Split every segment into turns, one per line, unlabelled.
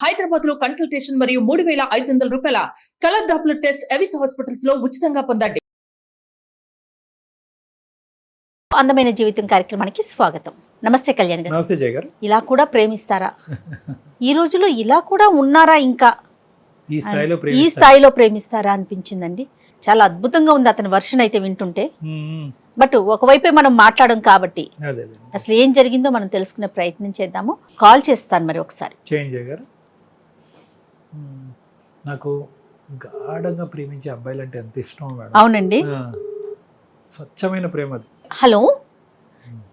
హైదరాబాద్ లో కన్సల్టేషన్ మరియు 3,500 రూపాయల colour Doppler test Avis hospitals లో ఉచితంగా పొందండి.
అందమైన జీవితం కార్యక్రమానికి స్వాగతం. నమస్తే కళ్యాణ్ గారు.
నమస్తే జయ గారు.
ఇలా కూడా ప్రేమిస్తారా? ఈ రోజుల్లో ఇలా కూడా ఉన్నారా? ఇంకా ఈ స్థాయిలో ప్రేమిస్తారా అనిపించిందండి. చాలా అద్భుతంగా ఉంది అతని వర్షన్ అయితే వింటుంటే. బట్ ఒకవైపే మనం మాట్లాడడం కాబట్టి అసలు ఏం జరిగిందో మనం తెలుసుకునే ప్రయత్నం చేద్దాము. కాల్ చేస్తాను మరి ఒకసారి.
చేంజ్ జయ గారు. నాకు గాఢంగా ప్రేమించే అబ్బాయిలు అంటే ఎంత ఇష్టం మేడం.
అవునండి,
స్వచ్ఛమైన ప్రేమ అది.
హలో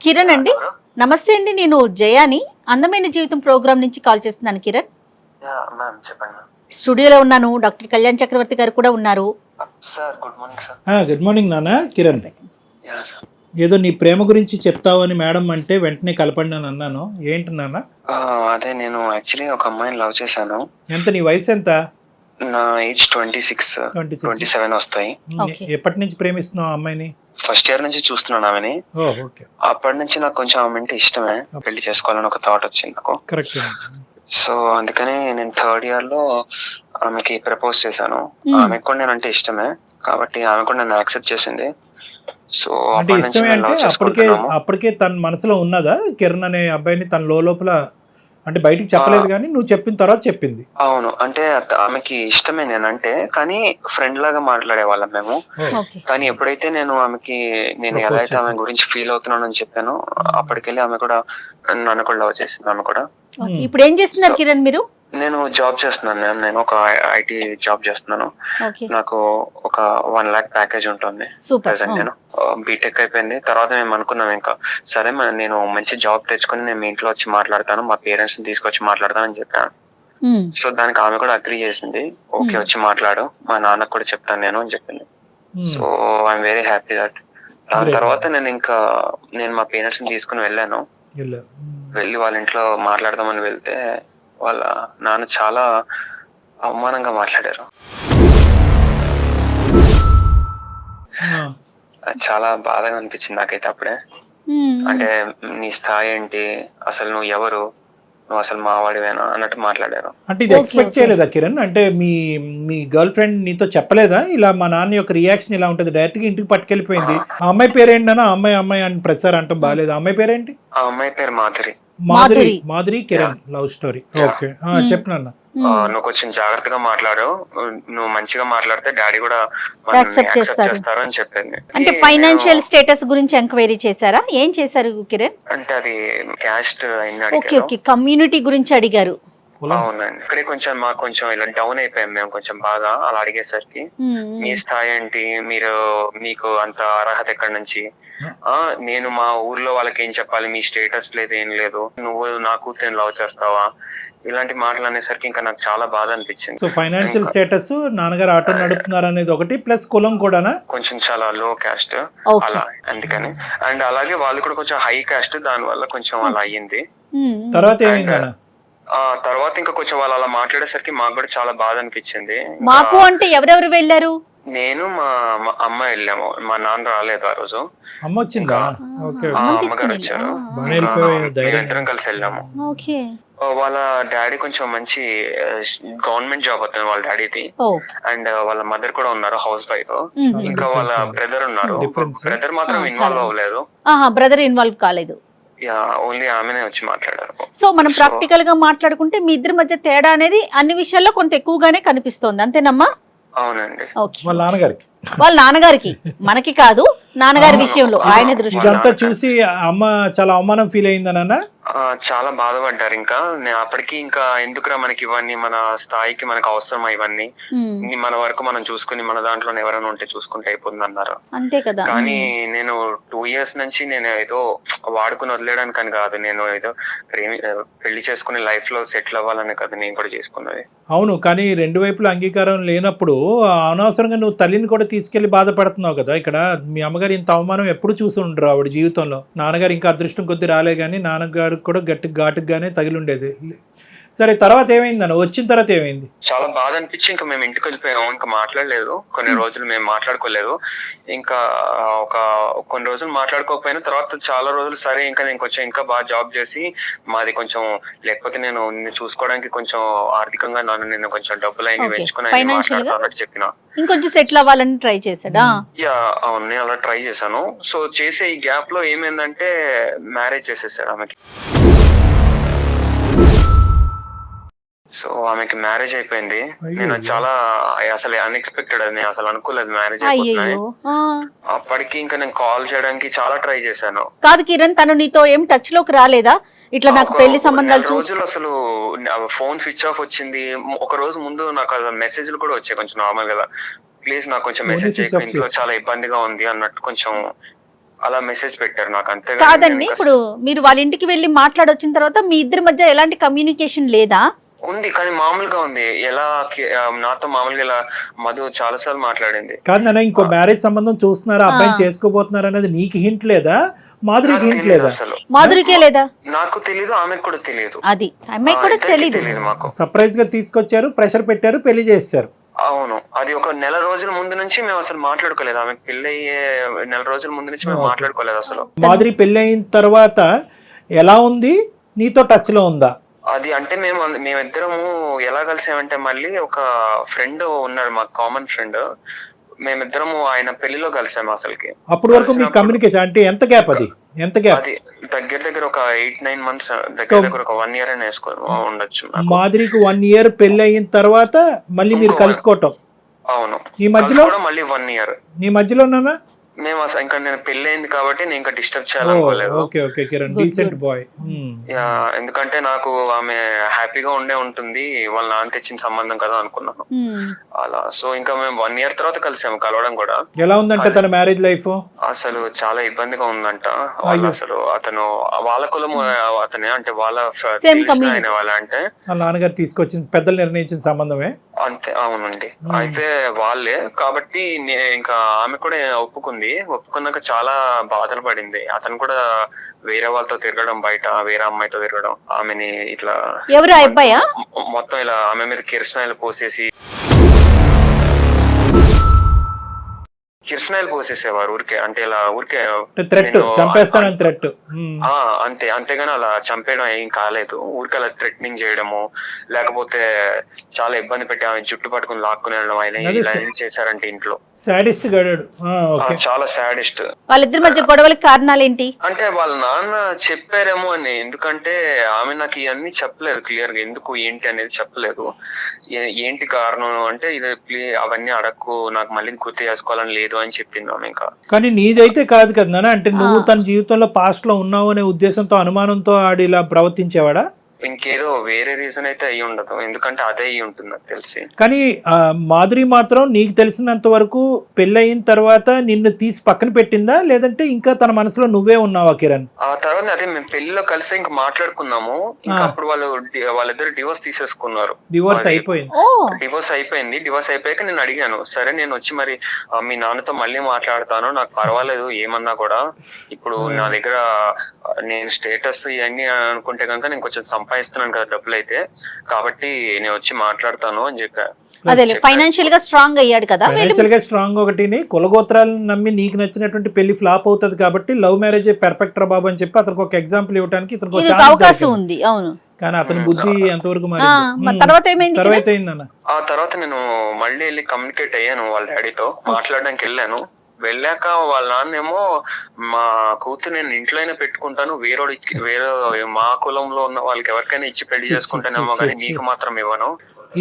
కిరణ్ అండి, నమస్తే అండి. నేను జయాని అందమైన జీవితం ప్రోగ్రామ్ నుంచి కాల్ చేస్తున్నాను. కిరణ్, స్టూడియోలో ఉన్నాను. డాక్టర్ కళ్యాణ్ చక్రవర్తి గారు కూడా ఉన్నారు.
గుడ్ మార్నింగ్ నాన్న. కిరణ్, ఏదో నీ ప్రేమ గురించి చెప్తావని మేడం అంటే వెంటనే కలపండి అని అన్నాను. ఏంటి నాన్న?
అదే నేను యాక్చువల్లీ ఒక అమ్మాయిని లవ్ చేశాను.
ఎంత? నీ వయసు ఎంత?
నా ఏజ్ 26, 27 వస్తాయి.
ఎప్పటి నుంచి ప్రేమిస్తున్నావు అమ్మాయిని?
ఫస్ట్ ఇయర్ నుంచి చూస్తున్నాను ఆమెని. అప్పటి నుంచి నాకు కొంచెం ఆమె అంటే ఇష్టమే. పెళ్లి చేసుకోవాలని ఒక థాట్ వచ్చింది నాకు.
కరెక్ట్.
సో అందుకని నేను థర్డ్ ఇయర్ లో ఆమెకి ప్రపోజ్ చేశాను. ఆమెకు కూడా నేను అంటే ఇష్టమే కాబట్టి ఆమె కూడా నన్ను యాక్సెప్ట్ చేసింది. సో
అప్పటికే తన మనసులో ఉన్నదా కిరణ్ అనే అబ్బాయిని? తన లోపల అంటే బయటికి చెప్పలేదు కానీ నువ్వు చెప్పిన తర్వాత చెప్పింది.
అవును, అంటే ఆమెకి ఇష్టమే నేనంటే, కానీ ఫ్రెండ్ లాగా మాట్లాడేవాళ్ళం మేము. కానీ ఎప్పుడైతే నేను ఆమెకి నేను ఎలా అయితే ఆమె గురించి ఫీల్ అవుతున్నాను అని చెప్పాను, అప్పటికెళ్ళి ఆమె కూడా నన్ను కూడా లవ్ చేసింది. ఆమె కూడా.
ఇప్పుడు ఏం చేస్తున్నారు కిరణ్ మీరు?
నేను జాబ్ చేస్తున్నాను మ్యామ్. నేను ఒక ఐటీ జాబ్ చేస్తున్నాను. నాకు ఒక 1 lakh ప్యాకేజ్ ఉంటుంది ప్రెసెంట్. నేను బీటెక్ అయిపోయింది. తర్వాత మేము అనుకున్నాం ఇంకా సరే నేను మంచి జాబ్ తెచ్చుకొని నేను మీ ఇంట్లో వచ్చి మాట్లాడతాను, మా పేరెంట్స్ ని తీసుకొచ్చి మాట్లాడతాను అని చెప్పాను. సో దానికి ఆమె కూడా అగ్రీ చేసింది. ఓకే వచ్చి మాట్లాడు, మా నాన్నకు కూడా చెప్తాను నేను అని చెప్పింది. So I'm very happy that. దాని తర్వాత నేను మా పేరెంట్స్ ని తీసుకుని వెళ్ళాను. వెళ్ళి వాళ్ళ ఇంట్లో మాట్లాడదామని వెళ్తే వాళ్ళ నాన్న చాలా అవమానంగా మాట్లాడారు. చాలా బాధగా అనిపించింది నాకైతే అప్పుడే. అంటే నీ స్థాయి ఏంటి, అసలు నువ్వు ఎవరు, నువ్వు అసలు మావాడివేనా అన్నట్టు మాట్లాడారు.
అంటే ఇది ఎక్స్పెక్ట్ చేయలేదా కిరణ్? అంటే మీ గర్ల్ ఫ్రెండ్ నీతో చెప్పలేదా ఇలా మా నాన్న యొక్క రియాక్షన్ ఇలా ఉంటుంది? డైరెక్ట్ గా ఇంటికి పట్టుకెళ్ళిపోయింది. ఆ అమ్మాయి పేరేంటన్నా? అమ్మాయి అని ప్రసార్ అంటాం బాగాలేదు. ఆ అమ్మాయి పేరేంటి?
ఆ అమ్మాయి పేరు Madhuri.
Madhuri Kiran love story. Okay చెప్పినా.
నువ్వు కొంచెం జాగ్రత్తగా మాట్లాడు, నువ్వు మంచిగా మాట్లాడితే డాడీ కూడా యాక్సెప్ట్ చేస్తారు అని చెప్పింది.
అంటే ఫైనాన్షియల్ స్టేటస్ గురించి ఎంక్వైరీ చేశారా? ఏం చేశారు కిరణ్?
అంటే అది క్యాస్ట్
కమ్యూనిటీ గురించి అడిగారు.
అవునండి. ఇక్కడే మాకు కొంచెం ఇలా డౌన్ అయిపోయాం మేము కొంచెం బాగా. అలా అడిగేసరికి మీ స్థాయి ఏంటి, మీకు అంత అర్హత ఎక్కడి నుంచి, నేను మా ఊర్లో వాళ్ళకి ఏం చెప్పాలి, మీ స్టేటస్ లేదు ఏం లేదు, నువ్వు నా కూతురిని లవ్ చేస్తావా, ఇలాంటి మాటలు అనేసరికి ఇంకా నాకు చాలా బాధ అనిపించింది.
సో ఫైనాన్షియల్ స్టేటస్, నాన్నగారు ఆటో నడుపుతున్నారు అనేది ఒకటి, ప్లస్ కులం కూడా
కొంచెం చాలా లో క్యాస్ట్ అలా, అందుకని. అండ్ అలాగే వాళ్ళు కూడా కొంచెం హై క్యాస్ట్, దాని వల్ల కొంచెం అలా అయ్యింది. తర్వాత ఇంకా కొంచెం వాళ్ళు అలా మాట్లాడేసరికి మాకు కూడా చాలా బాధ అనిపించింది.
మాకు అంటే ఎవరెవరు వెళ్ళారు?
నేను మా అమ్మ వెళ్ళాము. మా నాన్న రాలేదు ఆ రోజు. అమ్మగారు వచ్చారు. మేమిద్దరం కలిసి వెళ్ళాము. వాళ్ళ డాడీ కొంచెం మంచి గవర్నమెంట్ జాబ్ అవుతుంది వాళ్ళ డాడీది. అండ్ వాళ్ళ మదర్ కూడా ఉన్నారు, హౌస్ వైఫ్. ఇంకా వాళ్ళ బ్రదర్ ఉన్నారు. బ్రదర్ మాత్రం ఇన్వాల్వ్ అవ్వలేదు.
బ్రదర్ ఇన్వాల్వ్ కాలేదు.
ఓన్లీ ఆమెనే వచ్చి మాట్లాడారు.
సో మనం ప్రాక్టికల్ గా మాట్లాడుకుంటే మీ ఇద్దరి మధ్య తేడా అనేది అన్ని విషయాల్లో కొంత ఎక్కువగానే కనిపిస్తోంది, అంతేనమ్మా?
అవునండి.
వాళ్ళ
నాన్నగారికి మనకి కాదు, నాన్నగారి విషయంలో ఆయన దృష్టి
చూసి అమ్మ చాలా అవమానం ఫీల్ అయిందన్న.
చాలా బాధపడ్డారు. ఇంకా నేను అప్పటికి ఇంకా ఎందుకురా మనకి ఇవన్నీ, మన స్థాయికి మనకు అవసరమా ఇవన్నీ, మన వరకు మనం చూసుకుని మన దాంట్లో ఎవరైనా ఉంటే చూసుకుంటే అయిపోతుంది అన్నారు.
అంతే కదా.
కానీ నేను 2 years నుంచి నేను ఏదో వాడుకుని వదిలేయడానికి అని కాదు, నేను ఏదో పెళ్లి చేసుకుని లైఫ్ లో సెటిల్ అవ్వాలని కదా నేను కూడా చేసుకున్నది.
అవును, కానీ రెండు వైపుల అంగీకారం లేనప్పుడు అనవసరంగా నువ్వు తల్లిని కూడా తీసుకెళ్లి బాధపడుతున్నావు కదా. ఇక్కడ మీ అమ్మగారు ఇంత అవమానం ఎప్పుడు చూసి ఉండరు ఆవిడ జీవితంలో. నాన్నగారు ఇంకా అదృష్టం కొద్ది రాలే, కానీ నాన్నగారు కూడా ఘాటుగానే తగిలి ఉండేది. సరే తర్వాత ఏమైంది అన్న, వచ్చిన తర్వాత ఏమైంది?
చాలా బాధ అనిపించి ఇంకా మేము ఇంటికి వెళ్ళిపోయాము. ఇంకా మాట్లాడలేదు కొన్ని రోజులు, మేము మాట్లాడుకోలేదు. ఇంకా కొన్ని రోజులు మాట్లాడుకోకపోయినా తర్వాత చాలా రోజులు సరే ఇంకా నేను కొంచెం ఇంకా బాగా జాబ్ చేసి మాది కొంచెం, లేకపోతే నేను నిన్ను చూసుకోవడానికి కొంచెం ఆర్థికంగా నేను కొంచెం డబ్బులు అయినా పెంచుకుని మాట్లాడుతానని చెప్పిన.
ఇంకొంచెం సెటిల్ అవ్వాలని ట్రై చేశాడా?
యా అవును, నేను అలా ట్రై చేశాను. సో చేసే ఈ గ్యాప్ లో ఏమైందంటే మ్యారేజ్ చేసేసాడు ఆమెకి. సో ఆమెకి మ్యారేజ్ అయిపోయింది. నేను చాలా అసలు అన్ఎక్స్పెక్టెడ్, అది నేను అసలు అనుకోలేదు మ్యారేజ్ అయిపోతున్నాయి. అప్పటికి ఇంకా నేను కాల్ చేయడానికి చాలా ట్రై చేశాను.
కాదు కిరణ్, తను నీతో ఏం టచ్ లోకి రాలేదా? ఇట్లా నాకు పెళ్లి సంబంధాలు
రోజులు అసలు ఫోన్ స్విచ్ ఆఫ్ వచ్చింది. ఒక రోజు ముందు నాకు మెసేజ్లు కూడా వచ్చాయి కొంచెం నార్మల్ గా, ప్లీజ్ నాకు కొంచెం మెసేజ్ చేయకు, ఇంట్లో చాలా ఇబ్బందిగా ఉంది అన్నట్టు కొంచెం అలా మెసేజ్ పెట్టారు నాకు. అంతే
కాదండి, ఇప్పుడు మీరు వాళ్ళ ఇంటికి వెళ్ళి మాట్లాడొచ్చిన తర్వాత మీ ఇద్దరి మధ్య ఎలాంటి కమ్యూనికేషన్ లేదా?
ఉంది, కానీ మామూలుగా ఉంది. ఎలా నాతో మామూలుగా ఇలా మధు చాలా సార్లు మాట్లాడింది.
కాదు నాన్న, ఇంకో మ్యారేజ్ సంబంధం చూస్తున్నారా, అబ్బాయిని చేసుకోబోతున్నారు అనేది నీకు హింట్ లేదా, మాధురికి హింట్ లేదా?
అసలు
మాధురికే లేదా?
నాకు తెలీదు, ఆమెకు కూడా తెలియదు.
అది అమ్మాయి కూడా తెలియదు.
మాకు
సర్ప్రైజ్ గా తీసుకొచ్చారు, ప్రెషర్ పెట్టారు, పెళ్లి చేశారు.
అవును, అది ఒక నెల రోజుల ముందు నుంచి మేము అసలు మాట్లాడుకోలేదు. ఆమెకు పెళ్లి అయ్యే నెల రోజుల ముందు నుంచి మేము మాట్లాడుకోలేదు అసలు.
మాధురి పెళ్లి అయిన తర్వాత ఎలా ఉంది, నీతో టచ్ లో ఉందా?
అది అంటే మేమిద్దరము ఎలా కలిసామంటే, మళ్ళీ ఒక ఫ్రెండ్ ఉన్నాడు మాకు, కామన్ ఫ్రెండ్. మేమిద్దరము ఆయన పెళ్లిలో కలిసాము అసలుకి.
అప్పటి వరకు మీ కమ్యూనికేషన్ అంటే ఎంత గ్యాప్? అది ఎంత గ్యాప్?
అది దగ్గర ఒక 8-9 months, దగ్గర ఒక 1 year అయినా ఉండొచ్చు.
మాధురికి 1 year పెళ్లి అయిన తర్వాత మళ్ళీ మీరు కలుసుకోవటం.
అవును,
ఈ మధ్యలో
మళ్ళీ 1 year.
నీ మధ్యలో నాన్న
మేము ఇంకా నేను పెళ్లి అయింది కాబట్టి నేను ఇంకా డిస్టర్బ్ చేయాలనుకోలేదు. ఎందుకంటే నాకు ఆమె హ్యాపీగా ఉంటుంది, వాళ్ళ నాన్న తెచ్చిన సంబంధం కదా అనుకున్నాను అలా. సో ఇంకా మేము 1 year తర్వాత కలిసాము, కలవడం కూడా.
ఎలా ఉందంటే తన మ్యారేజ్ లైఫ్?
అసలు చాలా ఇబ్బందిగా ఉందంట. వాళ్ళు అసలు అతను వాళ్ళ కులము అతనే, అంటే వాళ్ళ తెలిసిన ఆయన వాళ్ళ, అంటే
నాన్నగారు తీసుకొచ్చిన పెద్దలు నిర్ణయించిన సంబంధమే
అంతే. అవునండి, అయితే వాళ్ళే కాబట్టి ఇంకా ఆమె కూడా ఒప్పుకున్నాక చాలా బాధలు పడింది. అతను కూడా వేరే వాళ్ళతో తిరగడం, బయట వేరే అమ్మాయితో తిరగడం, ఆమెని ఇట్లా మొత్తం ఇలా ఆమె మీద కిరసనాయిలు పోసేసేవారు ఊరికే, అంటే ఇలా ఊరికే అంతే. అంతేగాని అలా చంపేయడం ఏం కాలేదు. ఊరికే అలా థ్రెటనింగ్ చేయడము, లేకపోతే చాలా ఇబ్బంది పెట్టి ఆమె జుట్టు పట్టుకుని లాక్కుని వెళ్ళడం, ఆయన ఇలా చేశారంటే ఇంట్లో. చాలా సాడిస్ట్.
వాళ్ళిద్దరి మధ్య గొడవలకి కారణాలు ఏంటి
అంటే వాళ్ళ నాన్న చెప్పారేమో అని. ఎందుకంటే ఆమె నాకు ఇవన్నీ చెప్పలేదు క్లియర్ గా, ఎందుకు ఏంటి అనేది చెప్పలేదు. ఏంటి కారణం అంటే ఇది అవన్నీ అడక్కు, నాకు మళ్ళీ గుర్తు చేసుకోవాలని లేదు అని చెప్పింది ఆమె. ఇంకా
కానీ నీదైతే కాదు కదా, అంటే నువ్వు తన జీవితంలో పాస్ట్ లో ఉన్నావు అనే ఉద్దేశంతో, అనుమానంతో ఆడి ఇలా ప్రవర్తించేవాడా?
ఇంకేదో వేరే రీజన్ అయితే అయ్యి ఉండదు, ఎందుకంటే అదే అయ్యి ఉంటుంది నాకు తెలిసి.
కానీ మాధురి మాత్రం నీకు తెలిసినంత వరకు పెళ్ళయిన తర్వాత నిన్ను తీసి పక్కన పెట్టిందా, లేదంటే ఇంకా తన మనసులో నువ్వే ఉన్నావా కిరణ్?
ఆ తర్వాత అదే మేము పెళ్లిలో కలిసి ఇంకా మాట్లాడుకున్నాము. ఇంకా అప్పుడు వాళ్ళిద్దరు డివోర్స్ తీసేసుకున్నారు.
డివోర్స్ అయిపోయింది.
డివోర్స్ అయిపోయాక నేను అడిగాను, సరే నేను వచ్చి మరి మీ నాన్నతో మళ్ళీ మాట్లాడతాను, నాకు పర్వాలేదు ఏమన్నా కూడా, ఇప్పుడు నా దగ్గర నేను స్టేటస్ ఇవన్నీ అనుకుంటే కనుక నేను కొంచెం సంపాదిస్తున్నాను కదా డబ్బులు అయితే, కాబట్టి నేను వచ్చి మాట్లాడతాను అని చెప్పా.
ఫైనాన్షియల్ గా స్ట్రాంగ్ అయ్యాడు కదా.
ఫైనాన్షియల్ గా స్ట్రాంగ్ ఒకటిని, కులగోత్రాలను నమ్మి నీకు నచ్చినటువంటి పెళ్లి ఫ్లాప్ అవుతుంది కాబట్టి లవ్ మ్యారేజ్ పెర్ఫెక్ట్ రా బాబు అని చెప్పి అతనికి ఒక ఎగ్జాంపుల్ ఇవ్వడానికి
అవకాశం ఉంది. అవును,
కానీ అతని బుద్ధి ఎంతవరకు
తర్వాత
అయిందన్న.
ఆ తర్వాత నేను మళ్ళీ వెళ్ళి కమ్యూనికేట్ అయ్యాను వాళ్ళ డాడీతో, మాట్లాడడానికి వెళ్ళాను. వెళ్ళాక వాళ్ళ నాన్నేమో, మా కూతురు నేను ఇంట్లోనే పెట్టుకుంటాను, వేరే మా కులంలో ఉన్న వాళ్ళకి ఎవరికైనా ఇచ్చి పెళ్లి చేసుకుంటానేమో కానీ నీకు మాత్రం ఇవ్వను.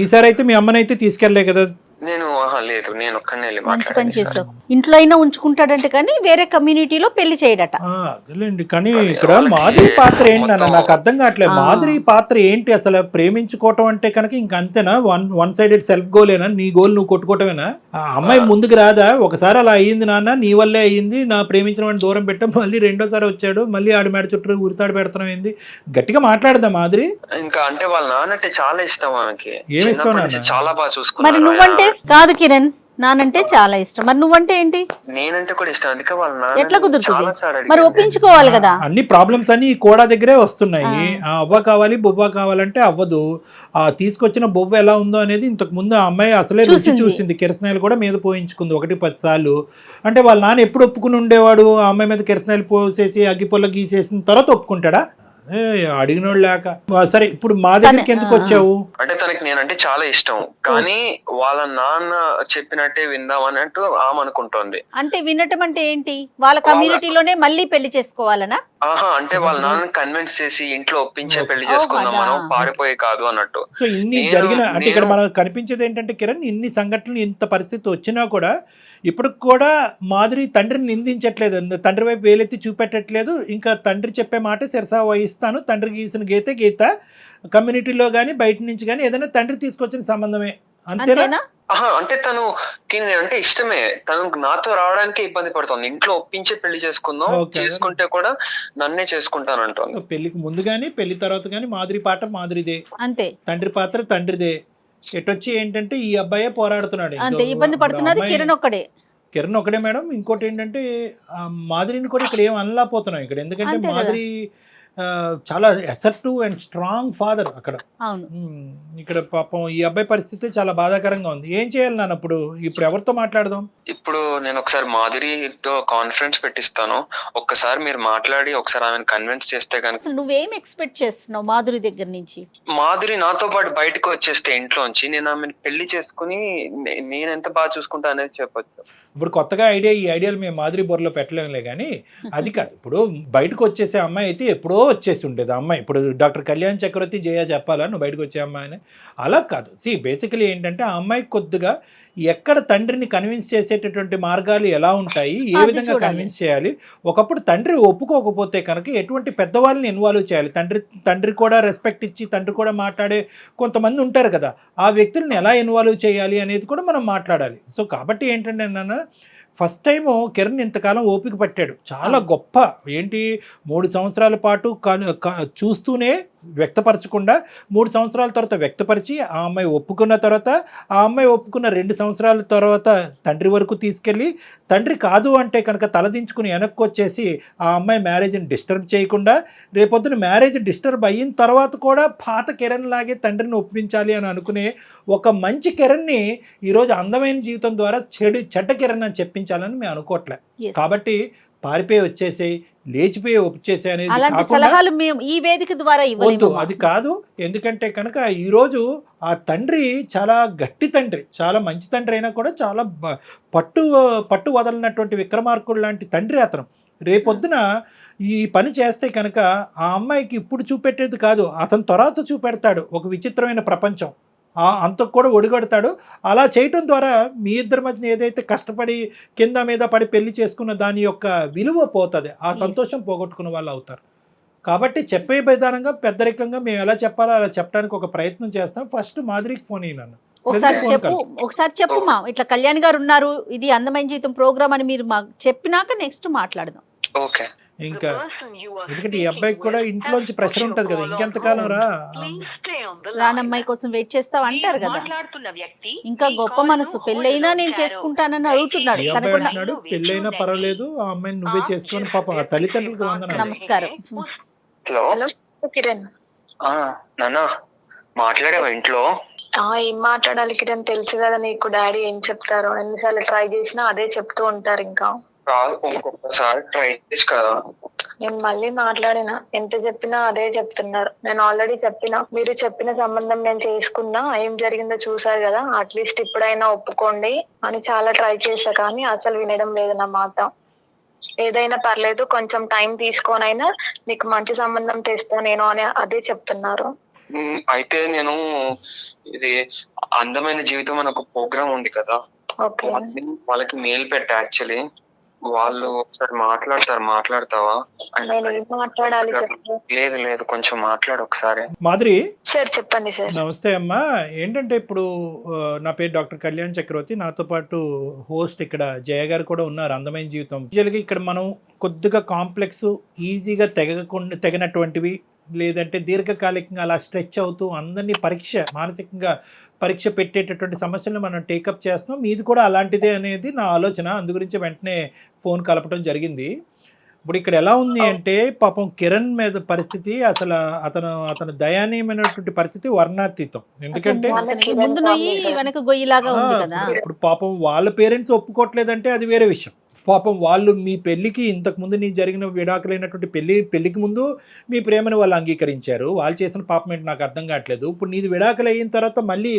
ఈసారి అయితే మీ అమ్మనైతే తీసుకెళ్లే కదా?
నేను లేదు, నేను ఒక్కనే వెళ్ళి
మాట్లాడాను. ఇంట్లో అయినా ఉంచుకుంటాడంటే కానీ వేరే కమ్యూనిటీలో పెళ్లి చేయడట.
అదేలేండి, కానీ ఇక్కడ మాధురి పాత్ర ఏంటన్నా నాకు అర్థం కావట్లేదు. మాధురి పాత్ర ఏంటి అసలు? ప్రేమించుకోవటం అంటే కనుక ఇంక అంతేనా? వన్ సైడెడ్ సెల్ఫ్ గోలేనా? నీ గోల్ నువ్వు కొట్టుకోవటమేనా? ఆ అమ్మాయి ముందుకు రాదా? ఒకసారి అలా అయ్యింది నాన్న, నీ వల్లే అయ్యింది, నా ప్రేమించిన వాడిని దూరం పెట్టా, మళ్ళీ రెండోసారి వచ్చాడు, మళ్ళీ ఆడి మేడ చుట్టూ ఉరితాడు పెడతాం ఏంది? గట్టిగా మాట్లాడదా మాధురి?
ఇంకా అంటే వాళ్ళ నాన్న అంటే చాలా ఇష్టం ఆమెకి, చాలా బాగా చూసుకున్నాడు.
మరి నువ్వంటే కాదు కిరణ్, నానంటే చాలా ఇష్టం. మరి నువ్వంటే ఏంటి?
నేనంటే కూడా ఇష్టం, అందుకే వాళ్ళ
ఎట్లా
నాన్న
కుదురుతుంది?
చాలా సార్లు
మరి
అడిగాను.
ఒప్పించుకోవాలి కదా.
అన్ని ప్రాబ్లమ్స్ అన్ని ఈ కోడ దగ్గరే వస్తున్నాయి. ఆ అవ్వ కావాలి బొవ్వ కావాలంటే అవ్వదు. ఆ తీసుకొచ్చిన బొవ్వ ఎలా ఉందో అనేది ఇంతకు ముందు ఆ అమ్మాయి అసలే రుచి చూసింది. కిరసనాయలు కూడా మీద పోయించుకుంది 1-10 సార్లు. అంటే వాళ్ళ నాన్న ఎప్పుడు ఒప్పుకుని ఉండేవాడు? ఆ అమ్మాయి మీద కిరసనాయలు పోసేసి అగ్గిపొల్ల గీసేసిన తర్వాత ఒప్పుకుంటాడా? అడిగినోడు లేక. సరే ఇప్పుడు మా దగ్గరికి ఎందుకు వచ్చావు?
అంటే తనకి నేనంటే చాలా ఇష్టం, కానీ వాళ్ళ నాన్న చెప్పినట్టే విందాం అన్నట్టు ఆమె అనుకుంటోంది.
అంటే వినటం అంటే ఏంటి? వాళ్ళ కమ్యూనిటీలోనే మళ్ళీ పెళ్లి చేసుకోవాలనా?
ఆహా, అంటే వాళ్ళ నాన్న కన్విన్స్ చేసి ఇంట్లో ఒప్పించే పెళ్లి చేసుకుందాం మనం, పారిపోయి కాదు అన్నట్టు.
సో ఇన్ని జరిగిన అంటే ఇక్కడ మనకు కనిపించేది ఏంటంటే కిరణ్, ఇన్ని సంఘటనలు ఇంత పరిస్థితి వచ్చినా కూడా ఇప్పటికి కూడా మాధురి తండ్రిని నిందించట్లేదు, తండ్రి వైపు వేలెత్తి చూపెట్టట్లేదు. ఇంకా తండ్రి చెప్పే మాట శిరసా వహిస్తాను, తండ్రి గీసిన గీత కమ్యూనిటీలో కానీ బయట నుంచి కానీ ఏదైనా తండ్రి తీసుకొచ్చిన సంబంధమే, అంతేనా?
ఆహా, అంటే తనకి అంటే ఇష్టమే, తను నాతో రావడానికి ఇబ్బంది పడుతుంది. ఇంట్లో ఒప్పించే పెళ్లి చేసుకుందాం, చేసుకుంటే కూడా నన్నే చేసుకుంటానంటుంది.
పెళ్లికి ముందు గానీ పెళ్లి తర్వాత గానీ మాధురి పాట మాధురిదే,
అంతే.
తండ్రి పాత్ర తండ్రిదే. ఎటొచ్చి ఏంటంటే ఈ అబ్బాయే పోరాడుతున్నాడు,
అంతే. ఇబ్బంది పడుతున్నది కిరణ్ ఒక్కడే మేడం. ఇంకోటి ఏంటంటే మాధురిని కూడా ఇక్కడ ఏం అనలేకపోతున్నాం ఇక్కడ, ఎందుకంటే మాధురి చాలా అసర్టివ్ అండ్ స్ట్రాంగ్ ఫాదర్ అక్కడ. ఇక్కడ పాపం ఈ అబ్బాయి పరిస్థితి చాలా బాధాకరంగా ఉంది. ఏం చేయాలి నాన్న? ఇప్పుడు ఎవరితో మాట్లాడదాం?
ఇప్పుడు నేను ఒకసారి మాధురితో కాన్ఫరెన్స్ పెట్టిస్తాను, ఒక్కసారి మీరు మాట్లాడి ఒకసారి ఆమెను కన్విన్స్ చేస్తే కనుక.
నువ్వేం ఎక్స్పెక్ట్ చేస్తున్నావు మాధురి దగ్గర నుంచి?
మాధురి నాతో పాటు బయటకు వచ్చేస్తే ఇంట్లోంచి నేను ఆమెను పెళ్లి చేసుకుని నేను ఎంత బాగా చూసుకుంటా అనేది చెప్పొచ్చు.
ఇప్పుడు కొత్తగా ఈ ఐడియాలు మేము మాధురి బొర్రలో పెట్టలేములే కానీ అది కాదు. ఇప్పుడు బయటకు వచ్చేసే అమ్మాయి అయితే ఎప్పుడో వచ్చేసి ఉండేది అమ్మాయి. ఇప్పుడు డాక్టర్ కళ్యాణ్ చక్రవర్తి జయ చెప్పాలా నువ్వు బయటకు వచ్చే అమ్మాయిని? అలా కాదు. బేసికలీ ఏంటంటే ఆ అమ్మాయి కొద్దిగా ఎక్కడ తండ్రిని కన్విన్స్ చేసేటటువంటి మార్గాలు ఎలా ఉంటాయి, ఏ విధంగా కన్విన్స్ చేయాలి. ఒకప్పుడు తండ్రి ఒప్పుకోకపోతే కనుక ఎటువంటి పెద్దవాళ్ళని ఇన్వాల్వ్ చేయాలి. తండ్రి కూడా రెస్పెక్ట్ ఇచ్చి తండ్రి కూడా మాట్లాడే కొంతమంది ఉంటారు కదా, ఆ వ్యక్తులను ఎలా ఇన్వాల్వ్ చేయాలి అనేది కూడా మనం మాట్లాడాలి. సో కాబట్టి ఏంటంటే నాన్న, ఫస్ట్ టైము కిరణ్ ఇంతకాలం ఓపిక పట్టాడు, చాలా గొప్ప. ఏంటి 3 సంవత్సరాల పాటు చూస్తూనే వ్యక్తపరచకుండా 3 సంవత్సరాల తర్వాత వ్యక్తపరిచి ఆ అమ్మాయి ఒప్పుకున్న తర్వాత, ఆ అమ్మాయి ఒప్పుకున్న 2 సంవత్సరాల తర్వాత తండ్రి వరకు తీసుకెళ్ళి, తండ్రి కాదు అంటే కనుక తలదించుకుని వెనక్కి వచ్చేసి ఆ అమ్మాయి మ్యారేజ్ని డిస్టర్బ్ చేయకుండా, రేపొద్దున మ్యారేజ్ డిస్టర్బ్ అయిన తర్వాత కూడా పాత కిరణ్ లాగే తండ్రిని ఒప్పించాలి అని అనుకునే ఒక మంచి కిరణ్ని ఈరోజు అందమైన జీవితం ద్వారా చెడ్డ కిరణ్ అని చెప్పించాలని మేము అనుకోవట్లే. కాబట్టి పారిపోయి వచ్చేసి లేచిపోయి ఒప్పించేసే అనేది
ఈ వేదిక ద్వారా
వద్దు, అది కాదు. ఎందుకంటే కనుక ఈరోజు ఆ తండ్రి చాలా గట్టి తండ్రి, చాలా మంచి తండ్రి అయినా కూడా చాలా పట్టు వదలనటువంటి విక్రమార్కుడు లాంటి తండ్రి అతను. రేపొద్దున ఈ పని చేస్తే కనుక ఆ అమ్మాయికి ఇప్పుడు చూపెట్టేది కాదు, అతను తర్వాత చూపెడతాడు ఒక విచిత్రమైన ప్రపంచం. అంతకు కూడా ఒడిగడతాడు. అలా చేయటం ద్వారా మీ ఇద్దరి మధ్యన ఏదైతే కష్టపడి కింద మీద పడి పెళ్లి చేసుకున్న దాని యొక్క విలువ పోతుంది, ఆ సంతోషం పోగొట్టుకున్న వాళ్ళు అవుతారు. కాబట్టి చెప్పే విధానంగా పెద్దరికంగా మేము ఎలా చెప్పాలో అలా చెప్పడానికి ఒక ప్రయత్నం చేస్తాం. ఫస్ట్ మాధురికి ఫోన్ అయినాను.
ఒకసారి చెప్పు మా ఇట్లా కళ్యాణ్ గారు ఉన్నారు, ఇది అందమైన జీవితం ప్రోగ్రామ్ అని మీరు మాకు చెప్పినాక నెక్స్ట్ మాట్లాడదాం.
ఓకే.
ఇంకా ఎందుకంటే ఈ అబ్బాయికి కూడా ఇంట్లోంచి ప్రెషర్ ఉంటది కదా, ఇంకెంతకాలం
రానమ్మాయి కోసం వెయిట్ చేస్తావు అంటారు కదా. ఇంకా గొప్ప మనసు, పెళ్ళైనా నేను చేసుకుంటానని అడుగుతున్నాడు.
పెళ్ళైనా పర్వాలేదు, ఆ అమ్మాయిని నువ్వే చేసుకొని పాపం ఆ తల్లిదండ్రులకు వందనాలు.
నమస్కారం.
హలో కిరణ్. నాన్న మాట్లాడావా ఇంట్లో?
ఏం మాట్లాడాలి కిరణ్, తెలుసు కదా నీకు డాడీ ఏం చెప్తారో. ఎన్నిసార్లు ట్రై చేసినా అదే చెప్తూ ఉంటారు. ఇంకా
ఇంకొకసారి ట్రై చేసి కదా.
నేను మళ్ళీ మాట్లాడినా, ఎంత చెప్పినా అదే చెప్తున్నారు. నేను ఆల్రెడీ చెప్పినా, మీరు చెప్పిన సంబంధం నేను చేసుకున్నా, ఏం జరిగిందో చూసారు కదా, అట్లీస్ట్ ఇప్పుడైనా ఒప్పుకోండి అని చాలా ట్రై చేశా, కానీ అసలు వినడం లేదు నా మాట. ఏదైనా పర్లేదు, కొంచెం టైం తీసుకొనైనా నీకు మంచి సంబంధం తెస్తా నేను అని అదే చెప్తున్నారు.
అయితే నేను ఇది అందమైన జీవితం అని ఒక ప్రోగ్రామ్ ఉంది కదా, వాళ్ళకి మెయిల్ పెట్టా. యాక్చువల్లీ వాళ్ళు ఒకసారి మాట్లాడతావా? లేదు కొంచెం మాట్లాడు ఒకసారి.
మాధురి
సార్ చెప్పండి సార్.
నమస్తే అమ్మా. ఏంటంటే ఇప్పుడు నా పేరు డాక్టర్ కళ్యాణ్ చక్రవర్తి, నాతో పాటు హోస్ట్ ఇక్కడ జయ గారు కూడా ఉన్నారు అందమైన జీవితం. ఇక్కడ మనం కొద్దిగా కాంప్లెక్స్ ఈజీగా తెగినటువంటివి లేదంటే దీర్ఘకాలికంగా అలా స్ట్రెచ్ అవుతూ అందరినీ మానసికంగా పరీక్ష పెట్టేటటువంటి సమస్యలను మనం టేకప్ చేస్తున్నాం. మీది కూడా అలాంటిదే అనేది నా ఆలోచన. అందు గురించి వెంటనే ఫోన్ కలపడం జరిగింది. ఇప్పుడు ఇక్కడ ఎలా ఉంది అంటే పాపం కిరణ్ మీద పరిస్థితి అసలు అతను దయనీయమైనటువంటి పరిస్థితి వర్ణాతీతం. ఎందుకంటే
ముందు నొయ్యి వెనక గొయ్యిలాగా ఉంది కదా.
ఇప్పుడు పాపం వాళ్ళ పేరెంట్స్ ఒప్పుకోవట్లేదంటే అది వేరే విషయం. పాపం వాళ్ళు మీ పెళ్లికి ఇంతకు ముందు నీ జరిగిన విడాకులైనటువంటి పెళ్లికి ముందు మీ ప్రేమను వాళ్ళు అంగీకరించారు. వాళ్ళు చేసిన పాపం ఏంటి నాకు అర్థం కావట్లేదు. ఇప్పుడు నీది విడాకులు అయిన తర్వాత మళ్ళీ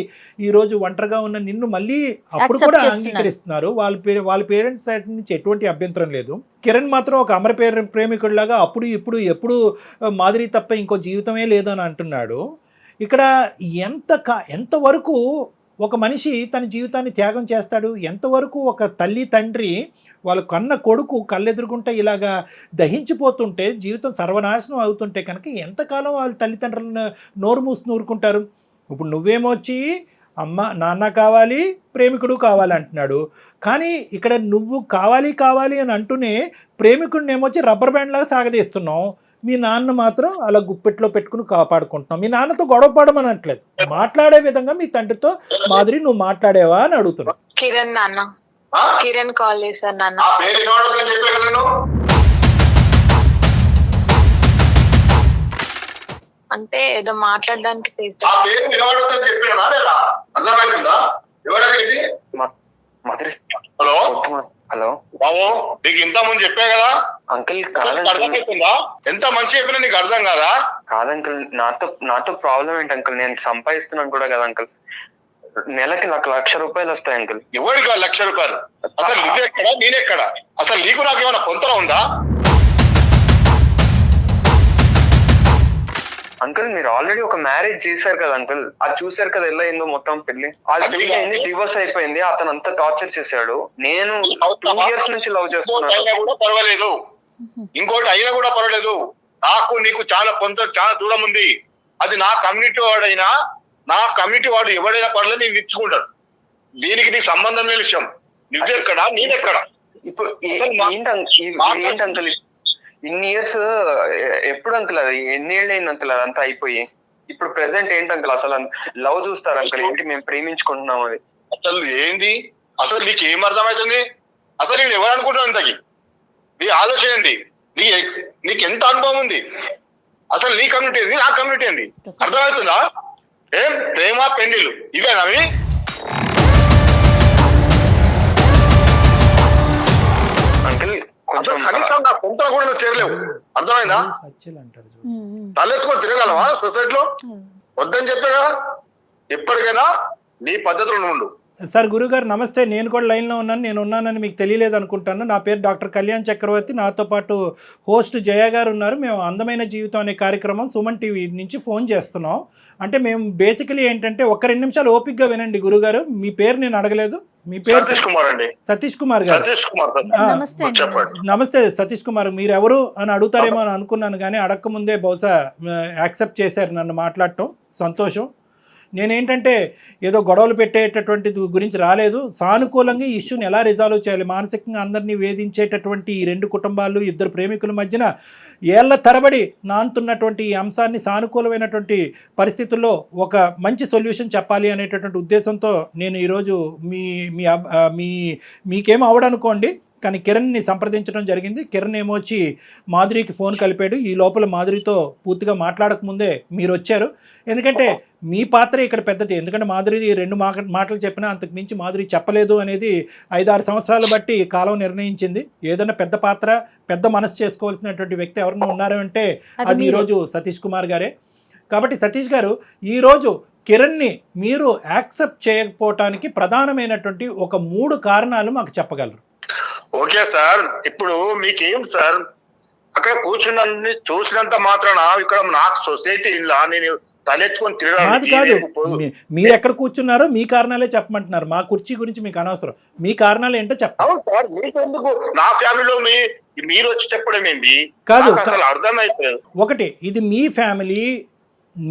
ఈ రోజు ఒంటరిగా ఉన్న నిన్ను మళ్ళీ అప్పుడు కూడా అంగీకరిస్తున్నారు. వాళ్ళ పేరెంట్స్ సైడ్ నుంచి ఎటువంటి అభ్యంతరం లేదు. కిరణ్ మాత్రం ఒక అమర ప్రేమికుడిలాగా అప్పుడు ఇప్పుడు ఎప్పుడు మాధురి తప్ప ఇంకో జీవితమే లేదు అని అంటున్నాడు. ఇక్కడ ఎంతవరకు ఒక మనిషి తన జీవితాన్ని త్యాగం చేస్తాడు? ఎంతవరకు ఒక తల్లి తండ్రి వాళ్ళ కన్న కొడుకు కళ్ళెదురుగుంటే ఇలాగా దహించిపోతుంటే జీవితం సర్వనాశనం అవుతుంటే కనుక ఎంతకాలం వాళ్ళ తల్లిదండ్రులను నోరు మూసి నూరుకుంటారు? ఇప్పుడు నువ్వేమో వచ్చి అమ్మ నాన్న కావాలి ప్రేమికుడు కావాలి అంటున్నాడు. కానీ ఇక్కడ నువ్వు కావాలి అని అంటూనే ప్రేమికుడిని ఏమొచ్చి రబ్బర్ బ్యాండ్ లాగా సాగదీస్తున్నావు. మీ నాన్న మాత్రం అలా గుప్పెట్లో పెట్టుకుని కాపాడుకుంటున్నాం. మీ నాన్నతో గొడవ పడమనట్లేదు, మాట్లాడే విధంగా మీ తండ్రితో మాధురి నువ్వు మాట్లాడేవా అని అడుగుతున్నావు.
కిరణ్ కాల్ చేశారు నాన్న. అంటే ఏదో మాట్లాడడానికి
హలో హలో
బాబు నీకు ఇంత ముందు చెప్పా కదా
అంకుల్.
ఎంత మంచి చెప్పినా నీకు అర్థం కాదా?
కాదు అంకుల్, నాతో ప్రాబ్లం ఏంటి అంకుల్? నేను సంపాదిస్తున్నాను కూడా కదా అంకుల్. నెలకి నాకు 1,00,000 రూపాయలు వస్తాయి అంకుల్.
ఎవరికి 1,00,000 రూపాయలు? అసలు నువ్వెక్కడ నేనెక్కడ? అసలు నీకు నాకేమైనా పొంతన ఉందా?
అంకుల్ మీరు ఆల్రెడీ ఒక మ్యారేజ్ చేశారు కదా అంకుల్, అది చూసారు కదా ఎలా అయిందో మొత్తం పెళ్లి. అది డివోర్స్ అయిపోయింది. అతను అంతా టార్చర్ చేశాడు. నేను 2 years నుంచి లవ్ చేస్తున్నాను.
కూడా పర్వాలేదు, ఇంకోటి అయినా కూడా పర్వాలేదు. నాకు నీకు చాలా చాలా దూరం ఉంది. అది నా కమ్యూనిటీ వాడైనా నా కమ్యూనిటీ వాడు ఎవడైనా పర్లేదు నేను ఇచ్చుకుంటాడు. దీనికి నీకు సంబంధం లేని విషయం. నువ్వెక్కడ నేనెక్కడ?
ఇప్పుడు ఏంటి అంకుల్ ఇన్ని ఇయర్స్ ఎప్పుడు అంకుల్? అది ఎన్నేళ్ళు అయింది అంకుల్ అదంతా అయిపోయి? ఇప్పుడు ప్రెసెంట్ ఏంటి అంకుల్? అసలు లవ్ చూస్తారు అంకుల్ ఏంటి? మేము ప్రేమించుకుంటున్నాం. అది
అసలు ఏంది? అసలు నీకు ఏం అర్థమవుతుంది? అసలు నేను ఎవరు అనుకుంటున్నావు? ఇంతకి నీ ఆలోచన ఏంది? నీకు ఎంత అనుభవం ఉంది? అసలు నీ కమ్యూనిటీ ఏంది, నా కమ్యూనిటీ ఏంది? అర్థమవుతుందా? ఏం ప్రేమ పెళ్లిళ్ళు ఇవేనా?
అంకుల్
కనీసం నా పొంతలు కూడా నువ్వు చేరలేవు. అర్థమైందా? తలెత్తుకొని తిరగలవా సొసైటీలో? వద్దని చెప్పే కదా. ఎప్పటికైనా నీ పద్ధతులు ఉండు.
సార్ గురుగారు నమస్తే, నేను కూడా లైన్లో ఉన్నాను. నేను ఉన్నానని మీకు తెలియలేదు అనుకుంటాను. నా పేరు డాక్టర్ కళ్యాణ్ చక్రవర్తి. నాతో పాటు హోస్ట్ జయ గారు ఉన్నారు. మేము అందమైన జీవితం అనే కార్యక్రమం సుమన్ టీవీ నుంచి ఫోన్ చేస్తున్నాం. అంటే మేము బేసికలీ ఏంటంటే 1-2 నిమిషాలు ఓపిక్గా వినండి గురుగారు. మీ పేరు నేను అడగలేదు. మీ పేరు
సతీష్ కుమార్ అండి.
సతీష్ కుమార్ గారు. నమస్తే సతీష్ కుమార్. మీరు ఎవరు అని అడుగుతారేమో అని అనుకున్నాను, కానీ అడగక ముందే బహుశా యాక్సెప్ట్ చేశారు నన్ను మాట్లాడటం. సంతోషం. నేనేంటంటే ఏదో గొడవలు పెట్టేటటువంటి గురించి రాలేదు. సానుకూలంగా ఈ ఇష్యూని ఎలా రిజాల్వ్ చేయాలి, మానసికంగా అందరినీ వేధించేటటువంటి ఈ 2 కుటుంబాలు 2 ప్రేమికుల మధ్యన ఏళ్ల తరబడి నానుతున్నటువంటి ఈ అంశాన్ని సానుకూలమైనటువంటి పరిస్థితుల్లో ఒక మంచి సొల్యూషన్ చెప్పాలి అనేటటువంటి ఉద్దేశంతో నేను ఈరోజు మీకేం అవడనుకోండి, కానీ కిరణ్ని సంప్రదించడం జరిగింది. కిరణ్ ఏమొచ్చి మాధురికి ఫోన్ కలిపాడు. ఈ లోపల మాధురితో పూర్తిగా మాట్లాడకముందే మీరు వచ్చారు. ఎందుకంటే మీ పాత్ర ఇక్కడ పెద్దది. ఎందుకంటే మాధురి 2 మాటలు చెప్పినా అంతకు మించి మాధురి చెప్పలేదు అనేది 5-6 సంవత్సరాలు బట్టి కాలం నిర్ణయించింది. ఏదైనా పెద్ద పాత్ర, పెద్ద మనసు చేసుకోవాల్సినటువంటి వ్యక్తి ఎవరైనా ఉన్నారు అంటే అది ఈరోజు సతీష్ కుమార్ గారే. కాబట్టి సతీష్ గారు, ఈరోజు కిరణ్ని మీరు యాక్సెప్ట్ చేయకపోవటానికి ప్రధానమైనటువంటి ఒక 3 కారణాలు మాకు చెప్పగలరు?
ఓకే సార్, ఇప్పుడు మీకేం సార్, అక్కడ కూర్చున్న చూసినంత మాత్రాన ఇక్కడ నాకు సొసైటీ ఇలా నేను తలెత్తుకొని తిరగడానికి.
మీరు ఎక్కడ కూర్చున్నారో మీ కారణాలే చెప్పమంటున్నారు. మా కుర్చీ గురించి మీకు అనవసరం. మీ కారణాలు ఏంటో చెప్పండి.
సార్ మీకెందుకు? నా ఫ్యామిలీలో మీరు వచ్చి చెప్పడం ఏంటి?
కాదు,
అసలు అర్థమైపోలేదు.
ఒకటి, ఇది మీ ఫ్యామిలీ,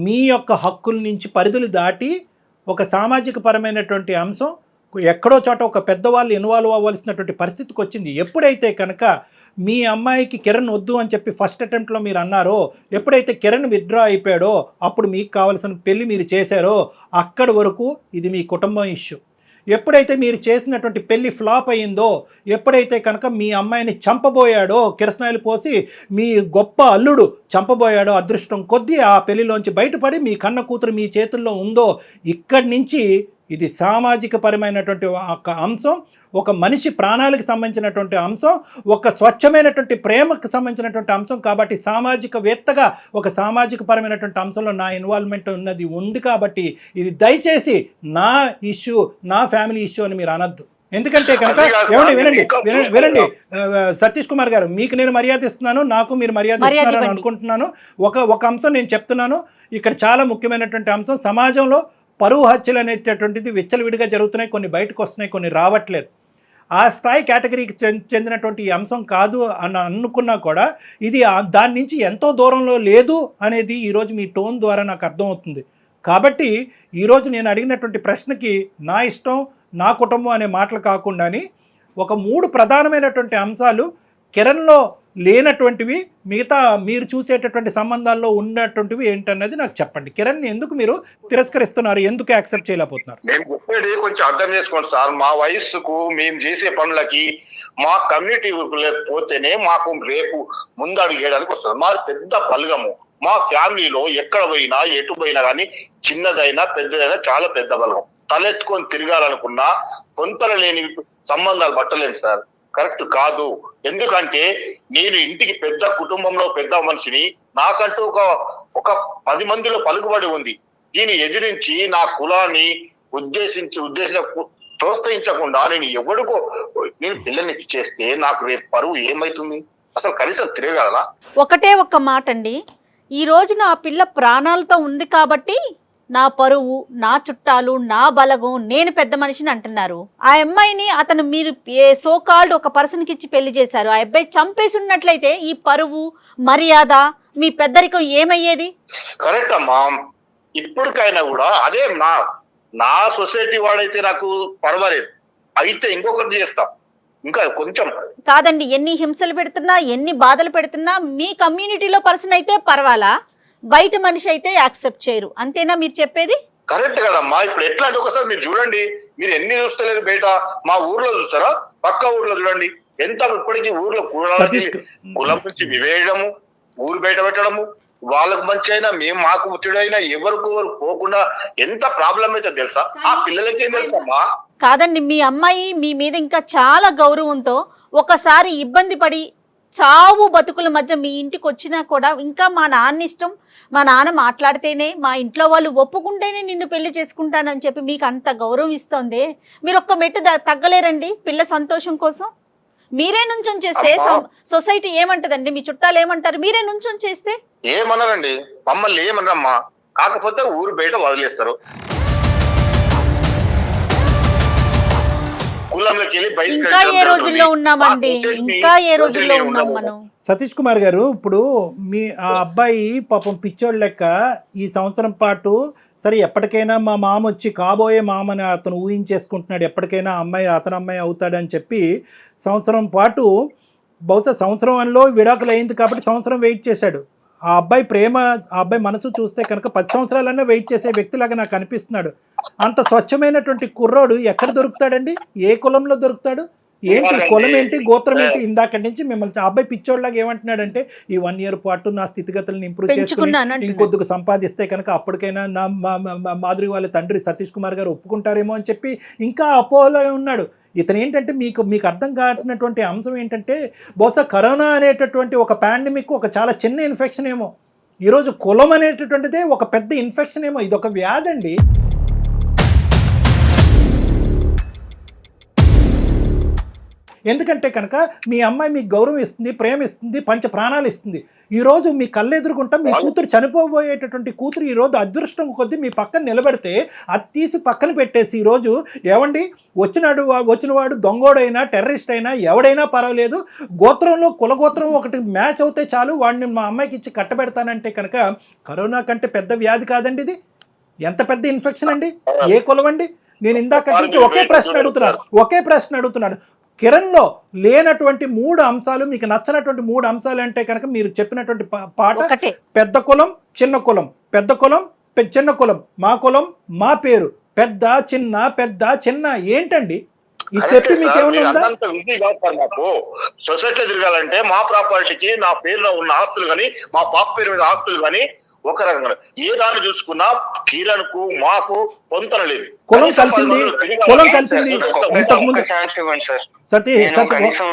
మీ యొక్క హక్కుల నుంచి పరిధులు దాటి ఒక సామాజిక పరమైనటువంటి అంశం ఎక్కడో చోట ఒక పెద్దవాళ్ళు ఇన్వాల్వ్ అవ్వాల్సినటువంటి పరిస్థితికి వచ్చింది. ఎప్పుడైతే కనుక మీ అమ్మాయికి కిరణ్ వద్దు అని చెప్పి ఫస్ట్ అటెంప్ట్లో మీరు అన్నారో, ఎప్పుడైతే కిరణ్ విత్డ్రా అయిపోయాడో అప్పుడు మీకు కావాల్సిన పెళ్లి మీరు చేశారో అక్కడి వరకు ఇది మీ కుటుంబం ఇష్యూ. ఎప్పుడైతే మీరు చేసినటువంటి పెళ్లి ఫ్లాప్ అయ్యిందో, ఎప్పుడైతే కనుక మీ అమ్మాయిని చంపబోయాడో, కిరసనాయిలు పోసి మీ గొప్ప అల్లుడు చంపబోయాడో, అదృష్టం కొద్దీ ఆ పెళ్లిలోంచి బయటపడి మీ కన్న కూతురు మీ చేతుల్లో ఉందో, ఇక్కడి నుంచి ఇది సామాజిక పరమైనటువంటి ఒక అంశం, ఒక మనిషి ప్రాణాలకు సంబంధించినటువంటి అంశం, ఒక స్వచ్ఛమైనటువంటి ప్రేమకు సంబంధించినటువంటి అంశం. కాబట్టి సామాజికవేత్తగా ఒక సామాజిక పరమైనటువంటి అంశంలో నా ఇన్వాల్వ్మెంట్ ఉన్నది ఉంది. కాబట్టి ఇది దయచేసి నా ఇష్యూ, నా ఫ్యామిలీ ఇష్యూ అని మీరు అనద్దు. ఎందుకంటే కనుక వినండి సతీష్ కుమార్ గారు, మీకు నేను మర్యాద ఇస్తున్నాను, నాకు మీరు మర్యాద ఇస్తున్నారని అనుకుంటున్నాను. ఒక అంశం నేను చెప్తున్నాను, ఇక్కడ చాలా ముఖ్యమైనటువంటి అంశం. సమాజంలో పరువు హత్యలు అనేటటువంటిది విచ్చలవిడిగా జరుగుతున్నాయి, కొన్ని బయటకు వస్తున్నాయి, కొన్ని రావట్లేదు. ఆ స్థాయి కేటగిరీకి చెందినటువంటి ఈ అంశం కాదు అని అనుకున్నా కూడా ఇది దాని నుంచి ఎంతో దూరంలో లేదు అనేది ఈరోజు మీ టోన్ ద్వారా నాకు అర్థమవుతుంది. కాబట్టి ఈరోజు నేను అడిగినటువంటి ప్రశ్నకి నా ఇష్టం, నా కుటుంబం అనే మాటలు కాకుండాని ఒక 3 ప్రధానమైనటువంటి అంశాలు కిరణ్లో లేనటువంటివి, మిగతా మీరు చూసేటటువంటి సంబంధాల్లో ఉన్నటువంటివి ఏంటన్నది నాకు చెప్పండి. కిరణ్ ఎందుకు మీరు తిరస్కరిస్తున్నారు, ఎందుకు యాక్సెప్ట్ చేయలేకపోతున్నారు?
నేను చెప్పేది కొంచెం అర్థం చేసుకోండి సార్. మా వయస్సుకు మేము చేసే పనులకి మా కమ్యూనిటీ పోతేనే మాకు రేపు ముందడుగు వేయడానికి వస్తుంది. మాది పెద్ద బలగము. మా ఫ్యామిలీలో ఎక్కడ పోయినా ఎటు పోయినా కానీ చిన్నదైనా పెద్దదైనా చాలా పెద్ద బలగం. తలెత్తుకొని తిరగాలనుకున్నా కొంతలో లేని సంబంధాలు పట్టలేను సార్, కరెక్ట్ కాదు. ఎందుకంటే నేను ఇంటికి పెద్ద కుటుంబంలో పెద్ద మనిషిని, నాకంటూ ఒక 10 మందిలో పలుకుబడి ఉంది. దీన్ని ఎదిరించి నా కులాన్ని ప్రోత్సహించకుండా నేను పిల్లల్ని చేస్తే నాకు రేపు పరువు ఏమైతుంది? అసలు కనీసం తిరగలనా?
ఒకటే ఒక్క మాట అండి, ఈ రోజున ఆ పిల్ల ప్రాణాలతో ఉంది కాబట్టి నా పరువు, నా చుట్టాలు, నా బలగం, నేను పెద్ద మనిషిని అంటున్నారు. ఆ అమ్మాయిని అతను మీరు సో కాల్డ్ ఒక పర్సన్కి ఇచ్చి పెళ్లి చేశారు. ఆ అబ్బాయి చంపేసి ఉన్నట్లయితే ఈ పరువు, మర్యాద, మీ పెద్దరికం ఏమయ్యేది?
కరెక్ట్ అమ్మా. ఇప్పటికైనా కూడా అదే నా సొసైటీ వాడైతే నాకు పర్వాలేదు, అయితే ఇంకొకటి చేస్తా. ఇంకా కొంచెం
కాదండి, ఎన్ని హింసలు పెడుతున్నా, ఎన్ని బాధలు పెడుతున్నా మీ కమ్యూనిటీలో పర్సన్ అయితే పర్వాలా, బయట మనిషి అయితే యాక్సెప్ట్ చేయరు, అంతేనా మీరు చెప్పేది?
కరెక్ట్ కదమ్మా. ఇప్పుడు ఎట్లా అంటే ఒకసారి మీరు చూడండి, మీరు ఎన్ని చూస్తలేరు బయట, మా ఊర్లో చూస్తారా, పక్క ఊర్లో చూడండి ఎంత. ఇప్పటికీ ఊర్లో కులం నుంచి వివేయడము, ఊరు బయట పెట్టడము, వాళ్ళకు మంచి అయినా మేము మాకు ముచ్చడైనా ఎవరికి పోకుండా ఎంత ప్రాబ్లం అయితే తెలుసా? ఆ పిల్లలకి ఏం తెలుసమ్మా?
కాదండి, మీ అమ్మాయి మీ మీద ఇంకా చాలా గౌరవంతో ఒకసారి ఇబ్బంది పడి చావు బతుకుల మధ్య మీ ఇంటికి వచ్చినా కూడా ఇంకా మా నాన్న ఇష్టం, మా నాన్న మాట్లాడితేనే, మా ఇంట్లో వాళ్ళు ఒప్పుకుంటేనే నిన్ను పెళ్లి చేసుకుంటానని చెప్పి మీకు అంత గౌరవం ఇస్తోంది. మీరు ఒక్క మెట్టు తగ్గలేరండి పిల్ల సంతోషం కోసం? మీరే నుంచొని చేస్తే సొసైటీ ఏమంటదండి, మీ చుట్టాలు ఏమంటారు? మీరే నుంచొని చేస్తే
ఏమన్నారండి? మమ్మల్ని ఏమన్నారమ్మా, కాకపోతే ఊరు బయట వదిలేస్తారు.
ఇంకా ఏ రోజుల్లో ఉన్నామండి, ఇంకా ఏ రోజుల్లో ఉన్నాం మనం?
సతీష్ కుమార్ గారు, ఇప్పుడు మీ ఆ అబ్బాయి పాపం పిచ్చోడు లెక్క ఈ సంవత్సరం పాటు సరే ఎప్పటికైనా మా మామ వచ్చి కాబోయే మామని అతను ఊహించేసుకుంటున్నాడు, ఎప్పటికైనా అతని అమ్మాయి అవుతాడని చెప్పి సంవత్సరం పాటు, బహుశా సంవత్సరంలో విడాకులు అయింది కాబట్టి సంవత్సరం వెయిట్ చేశాడు. ఆ అబ్బాయి ప్రేమ, ఆ అబ్బాయి మనసు చూస్తే కనుక 10 సంవత్సరాలన్నా వెయిట్ చేసే వ్యక్తిలాగా నాకు అనిపిస్తున్నాడు. అంత స్వచ్ఛమైనటువంటి కుర్రోడు ఎక్కడ దొరుకుతాడండి? ఏ కులంలో దొరుకుతాడు? ఏంటి కులం ఏంటి, గోత్రం ఏంటి? ఇందాక నుంచి మిమ్మల్ని ఆ అబ్బాయి పిచ్చోడ్లాగా ఏమంటున్నాడంటే, ఈ 1 year పాటు నా స్థితిగతులను ఇంప్రూవ్ చేసుకుని ఇంకొద్దుకు సంపాదిస్తే కనుక అప్పటికైనా నా మాధురి వాళ్ళ తండ్రి సతీష్ కుమార్ గారు ఒప్పుకుంటారేమో అని చెప్పి ఇంకా అపోలో ఉన్నాడు. ఇతను ఏంటంటే మీకు అర్థం కానటువంటి అంశం ఏంటంటే, బహుశా కరోనా అనేటటువంటి ఒక పాండమిక్ ఒక చాలా చిన్న ఇన్ఫెక్షన్ ఏమో, ఈరోజు కులం అనేటటువంటిదే ఒక పెద్ద ఇన్ఫెక్షన్ ఏమో. ఇది ఒక వ్యాధి అండి. ఎందుకంటే కనుక మీ అమ్మాయి మీకు గౌరవం ఇస్తుంది, ప్రేమ ఇస్తుంది, పంచ ప్రాణాలు ఇస్తుంది. ఈరోజు మీ కళ్ళెదురుకుంటా మీ కూతురు చనిపోబోయేటటువంటి కూతురు ఈరోజు అదృష్టం కొద్దీ మీ పక్కన నిలబెడితే అది తీసి పక్కన పెట్టేసి ఈరోజు ఏమండి వచ్చినవాడు దొంగోడైనా టెర్రరిస్ట్ అయినా ఎవడైనా పర్వాలేదు, గోత్రంలో కులగోత్రం ఒకటి మ్యాచ్ అవుతే చాలు వాడిని మా అమ్మాయికి ఇచ్చి కట్టబెడతానంటే కనుక కరోనా కంటే పెద్ద వ్యాధి కాదండి ఇది. ఎంత పెద్ద ఇన్ఫెక్షన్ అండి, ఏ కులం అండి? నేను ఇందాక నుంచి ఒకే ప్రశ్న అడుగుతున్నాను. కిరణ్లో లేనటువంటి 3 అంశాలు, మీకు నచ్చినటువంటి 3 అంశాలు అంటే కనుక మీరు చెప్పినటువంటి పాట
ఒకటే.
పెద్ద కులం చిన్న కులం, పెద్ద కులం చిన్న కులం, మా కులం మా పేరు, పెద్ద చిన్న ఏంటండి ఈ చెప్పి మీకేమన్నా
మాకు సొసైటీలో తిరగాలంటే మా ప్రాపర్టీకి నా పేరులో ఉన్న ఆస్తులు కానీ మా పాప పేరు మీద ఆస్తులు కానీ ఒక రకంగా ఏ దాన్ని చూసుకున్నా కిరణ్ కు మాకు పొంతన లేదు.
కులం కలిసింది ఇంతకుముందు
ఛాన్స్ ఇవ్వండి సార్.
సతీ
కనీసం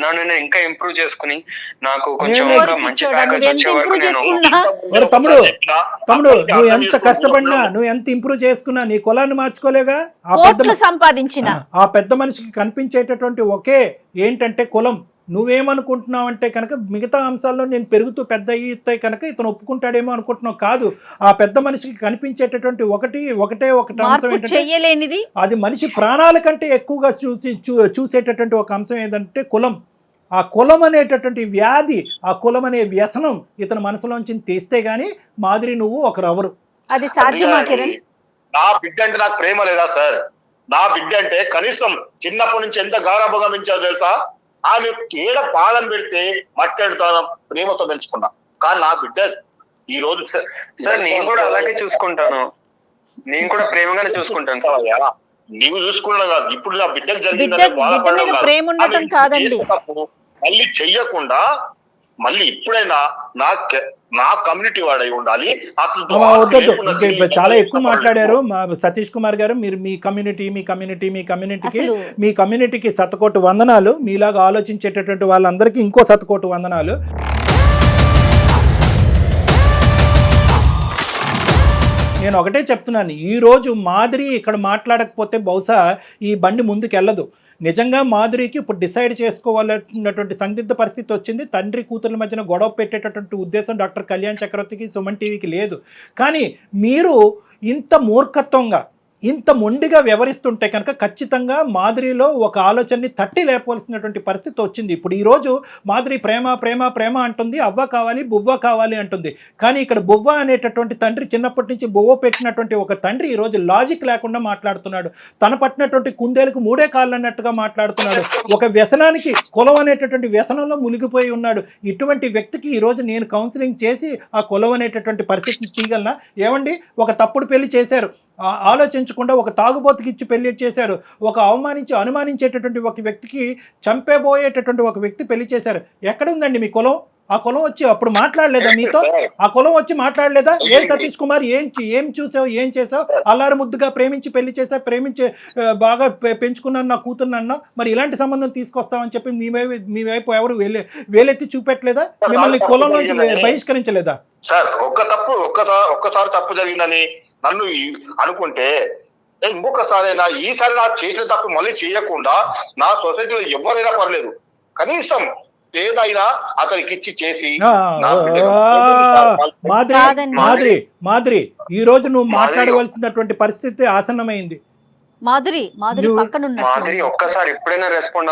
నన్ను ఇంకా ఇంప్రూవ్ చేసుకుని నాకు కొంచెం మంచి ప్యాకేజ్ వచ్చే వరకు నేను
తమ్ముడు నువ్వు ఎంత కష్టపడినా, నువ్వు ఎంత ఇంప్రూవ్ చేసుకున్నా నీ కులాన్ని మార్చుకోలేగా. ఆ పెద్ద మనిషికి కనిపించేటటువంటి ఒకే ఏంటంటే కులం. నువ్వేమనుకుంటున్నావు అంటే కనుక మిగతా అంశాల్లో నేను పెరుగుతూ పెద్ద అయ్యితే కనుక ఇతను ఒప్పుకుంటాడేమో అనుకుంటున్నావు. కాదు, ఆ పెద్ద మనిషికి కనిపించేటటువంటి ఒకటే అంశం ఏంటంటే అది మనిషి ప్రాణాల కంటే ఎక్కువగా చూసేటటువంటి ఒక అంశం ఏంటంటే కులం. ఆ కులం అనేటటువంటి వ్యాధి, ఆ కులం అనే వ్యసనం ఇతని మనసులోంచి తీస్తే గానీ మాదిరి నువ్వు ఒకరెవరు.
అది సాధ్యమా కిరణ్?
నా బిడ్డ అంటే నాకు ప్రేమ లేదా సార్? నా బిడ్డ అంటే కనీసం చిన్నప్పటి నుంచి ఎంత గారాభంగా పెంచాలో తెలుసా? ఆమె ఏడ బాధం పెడితే మట్టాడుతాను ప్రేమతో పెంచుకున్నా. కానీ నా బిడ్డ ఈ రోజు
సార్ నేను కూడా అలాగే చూసుకుంటాను, నేను కూడా ప్రేమగానే చూసుకుంటాను సార్.
నీవు చూసుకున్నా కాదు, ఇప్పుడు నా బిడ్డకు జరిగిందని బాధపడడం కాదు. మళ్ళీ చెయ్యకుండా మళ్ళీ ఇప్పుడైనా నా కమ్యూనిటీ వాడై ఉండాలి.
చాలా ఎక్కువ మాట్లాడారు మా సతీష్ కుమార్ గారు. మీరు మీ కమ్యూనిటీకి శతకోటి వందనాలు. మీలాగా ఆలోచించేటటువంటి వాళ్ళందరికీ ఇంకో శతకోటి వందనాలు. నేను ఒకటే చెప్తున్నాను, ఈరోజు మాదిరి ఇక్కడ మాట్లాడకపోతే బహుశా ఈ బండి ముందుకెళ్ళదు. నిజంగా మాధురికి ఇప్పుడు డిసైడ్ చేసుకోవాలన్నటువంటి సందిగ్ధ పరిస్థితి వచ్చింది. తండ్రి కూతుర్ల మధ్యన గొడవ పెట్టేటటువంటి ఉద్దేశం డాక్టర్ కళ్యాణ్ చక్రవర్తికి, సుమన్ టీవీకి లేదు. కానీ మీరు ఇంత మూర్ఖత్వంగా, ఇంత మొండిగా వ్యవహరిస్తుంటే కనుక ఖచ్చితంగా మాధురిలో ఒక ఆలోచనని తట్టి లేపవలసినటువంటి పరిస్థితి వచ్చింది. ఇప్పుడు ఈరోజు మాధురి ప్రేమ అంటుంది, అవ్వ కావాలి బువ్వ కావాలి అంటుంది. కానీ ఇక్కడ బువ్వ అనేటటువంటి తండ్రి, చిన్నప్పటి నుంచి బువ్వ పెట్టినటువంటి ఒక తండ్రి ఈరోజు లాజిక్ లేకుండా మాట్లాడుతున్నాడు. తన పట్టినటువంటి కుందేలకు 3 కాళ్ళు అన్నట్టుగా మాట్లాడుతున్నాడు. ఒక వ్యసనానికి, కులం అనేటటువంటి వ్యసనంలో మునిగిపోయి ఉన్నాడు. ఇటువంటి వ్యక్తికి ఈరోజు నేను కౌన్సిలింగ్ చేసి ఆ కులం అనేటటువంటి పరిస్థితిని తీయగలనా? ఏమండి, ఒక తప్పుడు పెళ్లి చేశారు, ఆలోచించకుండా ఒక తాగుబోతుకి ఇచ్చి పెళ్లి చేశారు. ఒక అనుమానించేటటువంటి ఒక వ్యక్తికి, చంపేబోయేటటువంటి ఒక వ్యక్తి పెళ్లి చేశారు. ఎక్కడ ఉందండి మీ కులం? ఆ కులం వచ్చి అప్పుడు మాట్లాడలేదా మీతో? ఆ కులం వచ్చి మాట్లాడలేదా? ఏం సతీష్ కుమార్ ఏం చూసావు, ఏం చేసావు? అల్లారు ముద్దుగా ప్రేమించి పెళ్లి చేసావు, ప్రేమించి బాగా పెంచుకున్నాను నా కూతురునన్నా, మరి ఇలాంటి సంబంధం తీసుకొస్తామని చెప్పి మీ వైపు ఎవరు వేలెత్తి చూపెట్టలేదా? మిమ్మల్ని కులం నుంచి బహిష్కరించలేదా?
సార్ ఒక్కసారి తప్పు జరిగిందని నన్ను అనుకుంటే ఇంకొకసారైనా, ఈసారి నా చేసిన తప్పు మళ్ళీ చేయకుండా నా సొసైటీలో ఎవరైనా పర్లేదు, కనీసం ఏదైనా అతనికి ఇచ్చి చేసి.
మాధురి ఈ రోజు నువ్వు మాట్లాడవలసినటువంటి పరిస్థితి ఆసన్నమైంది.
ఒక్కసారి ఎప్పుడైనా రెస్పాండ్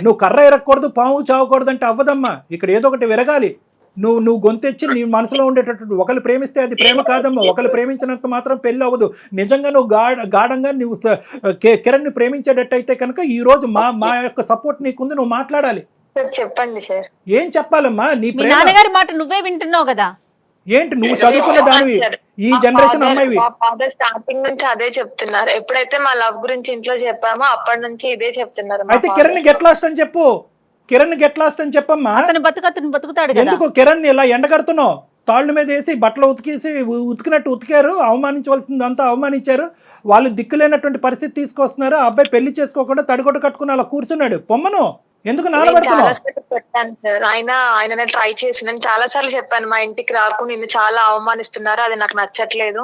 నువ్వు కర్ర ఎరగకూడదు, పాము చావకూడదు అంటే అవ్వదమ్మా. ఇక్కడ ఏదో ఒకటి విరగాలి. నువ్వు గొంతెచ్చి నీ మనసులో ఉండేటటువంటి ఒకరు ప్రేమిస్తే అది ప్రేమ కాదమ్మా. ఒకరు ప్రేమించినంత మాత్రం పెళ్లి అవ్వదు. నిజంగా నువ్వు గాఢంగా నువ్వు కిరణ్ ని ప్రేమించేటట్టయితే కనుక ఈ రోజు మా యొక్క సపోర్ట్ నీకుంది, నువ్వు మాట్లాడాలి.
చెప్పండి సార్.
ఏం చెప్పాలమ్మా? నీ
నాన్నగారి మాట నువ్వే వింటున్నావు కదా.
ఏంటి నువ్వు చదువుకున్న దానివి, ఈ జనరేషన్ అమ్మాయివి.
స్టార్టింగ్ నుంచి అదే చెప్తున్నారు. ఎప్పుడైతే మా లవ్ గురించి ఇంట్లో చెప్పామో అప్పటి నుంచి ఇదే చెప్తున్నారు.
అయితే కిరణ్ గెట్ లాస్ట్ అని చెప్పు. కిరణ్ గెట్ లాస్ట్ అని చెప్పమ్మా.
అతను బతుకుతాడు.
ఎందుకు కిరణ్ ఇలా ఎండగడుతున్నావు? తాళ్ళ మీద వేసి బట్టలు ఉతికినట్టు ఉతికారు. అవమానించవలసిందంతా అవమానించారు. వాళ్ళు దిక్కులేనటువంటి పరిస్థితి తీసుకొస్తున్నారు. ఆ అబ్బాయి పెళ్లి చేసుకోకుండా తడిగొట్టు కట్టుకుని అలా కూర్చున్నాడు. పొమ్మను ఎందుకు నానబడుతున్నావు?
పెట్టాను సార్. ఆయన ట్రై చేసి నేను చాలా సార్లు చెప్పాను, మా ఇంటికి రాకు, నిన్ను చాలా అవమానిస్తున్నారు, అది నాకు నచ్చట్లేదు.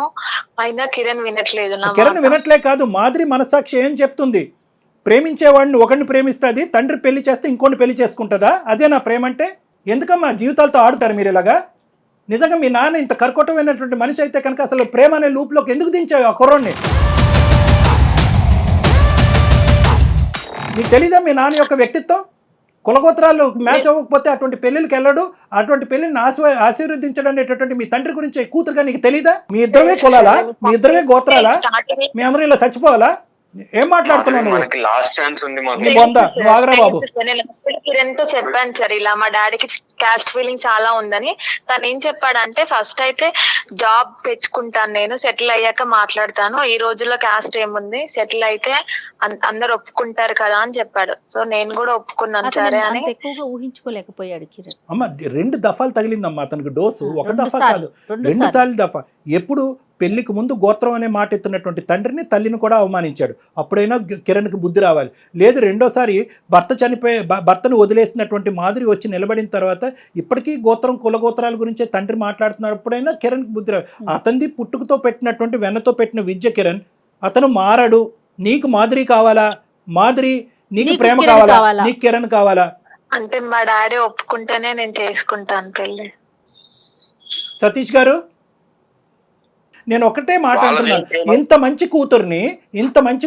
అయినా కిరణ్ వినట్లేదు.
కిరణ్ వినట్లే కాదు, మాధురి మనసాక్షి ఏం చెప్తుంది? ప్రేమించేవాడిని ఒకరిని ప్రేమిస్తుంది, తండ్రి పెళ్లి చేస్తే ఇంకోటి పెళ్లి చేసుకుంటుందా? అదే నా ప్రేమ అంటే? ఎందుకమ్మా జీవితాలతో ఆడుతారు మీరు ఇలాగా? నిజంగా మీ నాన్న ఇంత కర్కోటమైనటువంటి మనిషి అయితే కనుక అసలు ప్రేమ అనే లూప్లోకి ఎందుకు దించావు ఆ కుర్రోడ్ని? నీకు తెలీదా మీ నాన్న యొక్క వ్యక్తిత్వం? కులగోత్రాలు మ్యాచ్ అవ్వకపోతే అటువంటి పెళ్లికి వెళ్ళడు, అటువంటి పెళ్లిని ఆశీర్వదించడం అనేటటువంటి మీ తండ్రి గురించి కూతురుగా నీకు తెలీదా? మీ ఇద్దరమే కులాలా? మీ ఇద్దరమే గోత్రాలా? మీ అందరూ ఇలా చచ్చిపోవాలా? ఏం మాట్లాడుతున్నావు నువ్వు?
మనకి లాస్ట్ ఛాన్స్ ఉంది మాకు.
నీ బొంద, నువ్వు ఆగరా బాబు.
నేను కిరణ్ తో చెప్పాను సార్, ఇలా మా డాడీకి క్యాస్ట్ ఫీలింగ్ చాలా ఉందని. తను ఏం చెప్పాడంటే ఫస్ట్ అయితే జాబ్ తెచ్చుకుంటాను, నేను సెటిల్ అయ్యాక మాట్లాడతాను, ఈ రోజుల్లో క్యాస్ట్ ఏముంది, సెటిల్ అయితే అందరు ఒప్పుకుంటారు కదా అని చెప్పాడు. సో నేను కూడా ఒప్పుకున్నాను సరే అని.
ఎక్కువగా ఊహించుకోలేకపోయాడు కిరణ్.
అమ్మ 2 దఫాలు తగిలిందమ్మా అతనికి డోసు, ఒక దఫా కాదు 2
సార్లు.
సార్లు దఫా. ఎప్పుడు పెళ్లికి ముందు గోత్రం అనే మాట ఎత్తున్నటువంటి తండ్రిని తల్లిని కూడా అవమానించాడు. అప్పుడైనా కిరణ్కి బుద్ధి రావాలి. లేదు రెండోసారి భర్తను వదిలేసినటువంటి మాదిరి వచ్చి నిలబడిన తర్వాత ఇప్పటికీ గోత్రం కులగోత్రాల గురించే తండ్రి మాట్లాడుతున్నప్పుడైనా కిరణ్కి బుద్ధి రావాలి. అతనిది పుట్టుకతో పెట్టినటువంటి వెన్నతో పెట్టిన విద్య కిరణ్. అతను మారాడు. నీకు మాదిరి కావాలా? మాదిరి నీకు ప్రేమ కావాలా? నీకు కిరణ్ కావాలా?
అంటే మా డాడీ ఒప్పుకుంటేనే నేను చేసుకుంటాను పెళ్లి.
సతీష్ గారు, నేను ఒకటే మాట అంటున్నాను, ఇంత మంచి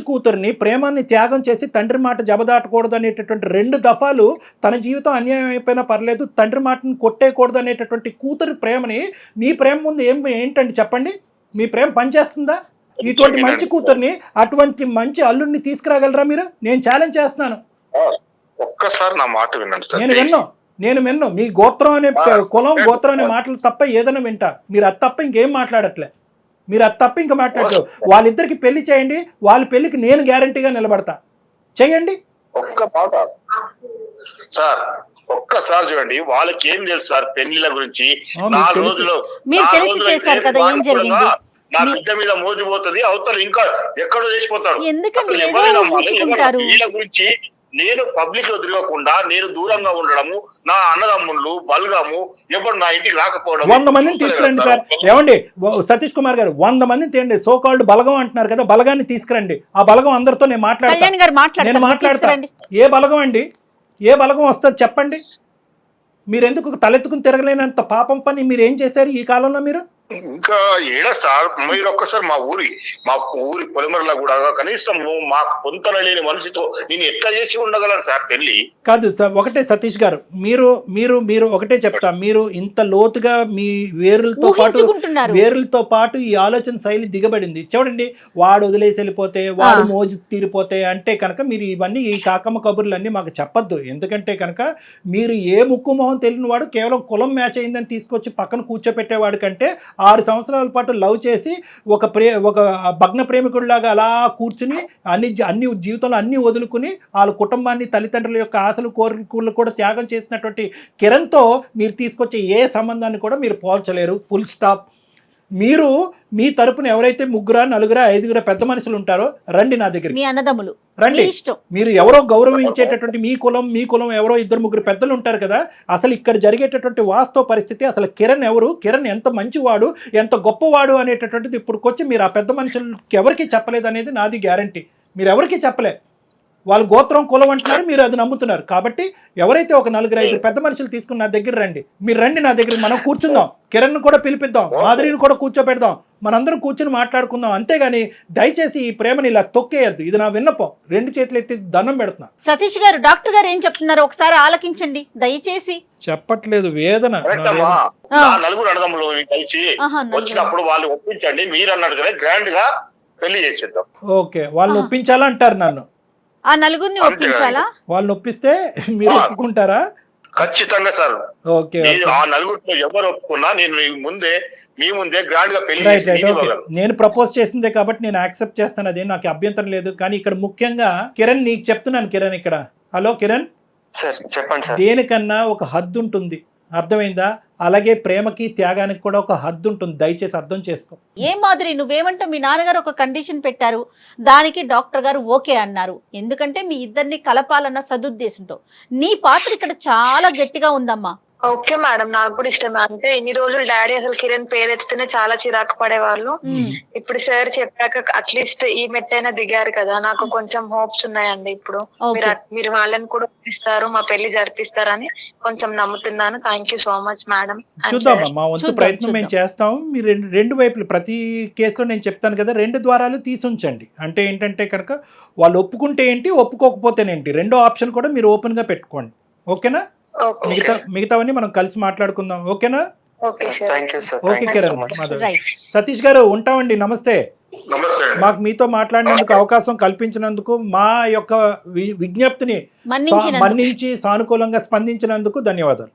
కూతుర్ని ప్రేమాన్ని త్యాగం చేసి తండ్రి మాట జబదాటకూడదు అనేటటువంటి 2 దఫాలు తన జీవితం అన్యాయం అయిపోయినా పర్లేదు, తండ్రి మాటను కొట్టేయకూడదు అనేటటువంటి కూతురి ప్రేమని మీ ప్రేమ ముందు ఏంటండి చెప్పండి? మీ ప్రేమ పనిచేస్తుందా? ఇటువంటి మంచి కూతుర్ని, అటువంటి మంచి అల్లుడిని తీసుకురాగలరా మీరు? నేను ఛాలెంజ్ చేస్తున్నాను.
ఒక్కసారి నా మాట వినండి సార్.
నేను విన్ను మీ గోత్రం అనే కులం గోత్రం అనే మాటలు తప్ప ఏదైనా వింటా. మీరు అది తప్ప ఇంకేం మాట్లాడట్లే. ఇంకా మాట్లాడలేదు. వాళ్ళిద్దరికి పెళ్లి చేయండి, వాళ్ళ పెళ్లికి నేను గ్యారంటీగా నిలబడతా. చేయండి.
ఒక్క మాట సార్, ఒక్కసారి చూడండి, వాళ్ళకి ఏం తెలుసు సార్ పెళ్లిల గురించి? 4 రోజులు నా బిడ్డ మీద మోజుపోతుంది, అవతల ఇంకా ఎక్కడో చేసిపోతాడు. అసలు ఎవరైనా వీళ్ళ గురించి నేను పబ్లిక్ లో తిరగకుండా నేను దూరంగా ఉండడము, నా అన్నదమ్ముళ్ళు బలగము ఎప్పుడు నా ఇంటికి రాకపోవడం.
100 మందిని తీసుకురండి సార్. ఏమండి సతీష్ కుమార్ గారు, 100 మందిని తేండి. సో కాల్డ్ బలగం అంటున్నారు కదా, బలగాన్ని తీసుకురండి. ఆ బలగం అందరితో నేను మాట్లాడతాను. ఏ బలగం అండి? ఏ బలగం వస్తుంది చెప్పండి? మీరెందుకు తలెత్తుకుని తిరగలేనంత పాపం పని మీరు ఏం చేశారు ఈ కాలంలో? మీరు
ఇంకా ఏడా సార్, మీరు ఒక్కసారి మా ఊరి పొలిమరలా కూడా కనీసం మా పొంతన లేని మనిషితో నేను ఎట్లా చేసి ఉండగలను సార్ పెళ్లి?
కాదు సార్, ఒకటే సతీష్ గారు, మీరు ఒకటే చెప్తా, మీరు ఇంత లోతుగా మీ వేరులతో పాటు ఈ ఆలోచన శైలి దిగబడింది. చూడండి, వాడు వదిలేసి వెళ్ళిపోతే, వాడు మోజు తీరిపోతే అంటే కనుక మీరు ఇవన్నీ ఈ కాకమ్మ కబుర్లన్నీ మాకు చెప్పొద్దు. ఎందుకంటే కనుక మీరు ఏ ముక్కు మొహం తెలియని వాడు కేవలం కులం మ్యాచ్ అయిందని తీసుకొచ్చి పక్కన కూర్చోపెట్టేవాడు కంటే 6 సంవత్సరాల పాటు లవ్ చేసి ఒక భగ్న ప్రేమికుడిలాగా అలా కూర్చుని అన్ని జీవితంలో అన్ని వదులుకుని వాళ్ళ కుటుంబాన్ని, తల్లిదండ్రుల యొక్క ఆశలు కోరికలు కూడా త్యాగం చేసినటువంటి కిరణ్తో మీరు తీసుకొచ్చే ఏ సంబంధాన్ని కూడా మీరు పోల్చలేరు. Full stop. మీరు మీ తరపున ఎవరైతే 3, 4, 5 పెద్ద మనుషులు ఉంటారో రండి నా దగ్గర.
మీ అన్నదమ్ములు
రండి. మీరు ఎవరో గౌరవించేటటువంటి మీ కులం ఎవరో 2, 3 పెద్దలు ఉంటారు కదా. అసలు ఇక్కడ జరిగేటటువంటి వాస్తవ పరిస్థితి, అసలు కిరణ్ ఎవరు, కిరణ్ ఎంత మంచివాడు, ఎంత గొప్పవాడు అనేటటువంటిది ఇప్పుడుకొచ్చి మీరు ఆ పెద్ద మనుషులకి ఎవరికి చెప్పలేదు అనేది నాది గ్యారంటీ. మీరు ఎవరికి చెప్పలే. వాళ్ళు గోత్రం కులం అంటున్నారు, మీరు అది నమ్ముతున్నారు. కాబట్టి ఎవరైతే ఒక 4, 5 పెద్ద మనుషులు తీసుకుని నా దగ్గర రండి. మీరు రండి నా దగ్గర, మనం కూర్చుందాం. కిరణ్ కూడా పిలిపిద్దాం, మాధురిని కూడా కూర్చోపెడదాం, మనందరం కూర్చుని మాట్లాడుకుందాం. అంతేగాని దయచేసి ఈ ప్రేమని ఇలా తొక్కేయద్దు. ఇది నా విన్నపం. 2 చేతులు ఎత్తి దండం పెడుతున్నా.
సతీష్ గారు, డాక్టర్ గారు ఏం చెప్తున్నారు ఒకసారి ఆలకించండి దయచేసి.
చెప్పట్లేదు, వేదన.
నలుగురు అన్నదమ్ములు కలిసి వచ్చినప్పుడు వాళ్ళు ఒప్పించండి, మీరు అన్నట్టుగానే గ్రాండ్ గా పెళ్లి చేసేద్దాం.
ఓకే, వాళ్ళు ఒప్పించాలంటారు నన్ను.
ఆ నలుగురిని ఒప్పించాలా?
వాళ్ళు ఒప్పిస్తే మీరు ఒప్పుకుంటారా?
ఖచ్చితంగా సార్.
ఓకే,
ఆ నలుగురిలో ఎవరు ఒప్పుకున్నా నేను మీ ముందే గ్రాండ్ గా పెళ్లి
నేను ప్రపోజ్ చేసిందే కాబట్టి నేను యాక్సెప్ట్ చేస్తాను. అదే నాకు అభ్యంతరం లేదు. కానీ ఇక్కడ ముఖ్యంగా కిరణ్ నీకు చెప్తున్నాను. కిరణ్ ఇక్కడ, హలో కిరణ్
సార్ చెప్పండి సార్.
దేనికన్నా ఒక హద్దు ఉంటుంది, అర్థమైందా? అలాగే ప్రేమకి త్యాగానికి కూడా ఒక హద్దు ఉంటుంది. దయచేసి అర్థం చేసుకో.
ఏ మాదిరి నువ్వేమంటావు? మీ నాన్నగారు ఒక కండిషన్ పెట్టారు, దానికి డాక్టర్ గారు ఓకే అన్నారు. ఎందుకంటే మీ ఇద్దరిని కలపాలన్న సదుద్దేశంతో. నీ పాత్ర ఇక్కడ చాలా గట్టిగా ఉందమ్మా.
ఓకే మేడం, నాకు కూడా ఇష్టమే. అంటే ఇన్ని రోజులు డాడీ అసలు కిరణ్ పేరు ఎత్తితేనే చాలా చిరాకు పడేవాళ్ళు. ఇప్పుడు సార్ చెప్పాక అట్లీస్ట్ ఈ మెట్టైనా దిగారు కదా, నాకు కొంచెం హోప్స్ ఉన్నాయండి. ఇప్పుడు మీరు వాళ్ళని కూడా ఒప్పిస్తారు, మా పెళ్లి జరిపిస్తారని కొంచెం నమ్ముతున్నాను. Thank you so much madam.
చూద్దాం, మా వంతు ప్రయత్నం మేము చేస్తాం. మీరు 2 వైపులు, ప్రతి కేసులో నేను చెప్తాను కదా, 2 ద్వారాలు తీసుంచండి. అంటే ఏంటంటే కనుక వాళ్ళు ఒప్పుకుంటే ఏంటి, ఒప్పుకోకపోతేనేంటి, 2వ ఆప్షన్ కూడా మీరు ఓపెన్ గా పెట్టుకోండి. ఓకేనా? మిగతావన్నీ మనం కలిసి మాట్లాడుకుందాం. ఓకేనా? ఓకే కిరణ్. సతీష్ గారు ఉంటామండి. నమస్తే.
నమస్తే అండి.
మాకు మీతో మాట్లాడినందుకు అవకాశం కల్పించినందుకు, మా యొక్క విజ్ఞప్తిని
మన్నించినందుకు.
మన్నించి సానుకూలంగా స్పందించినందుకు ధన్యవాదాలు.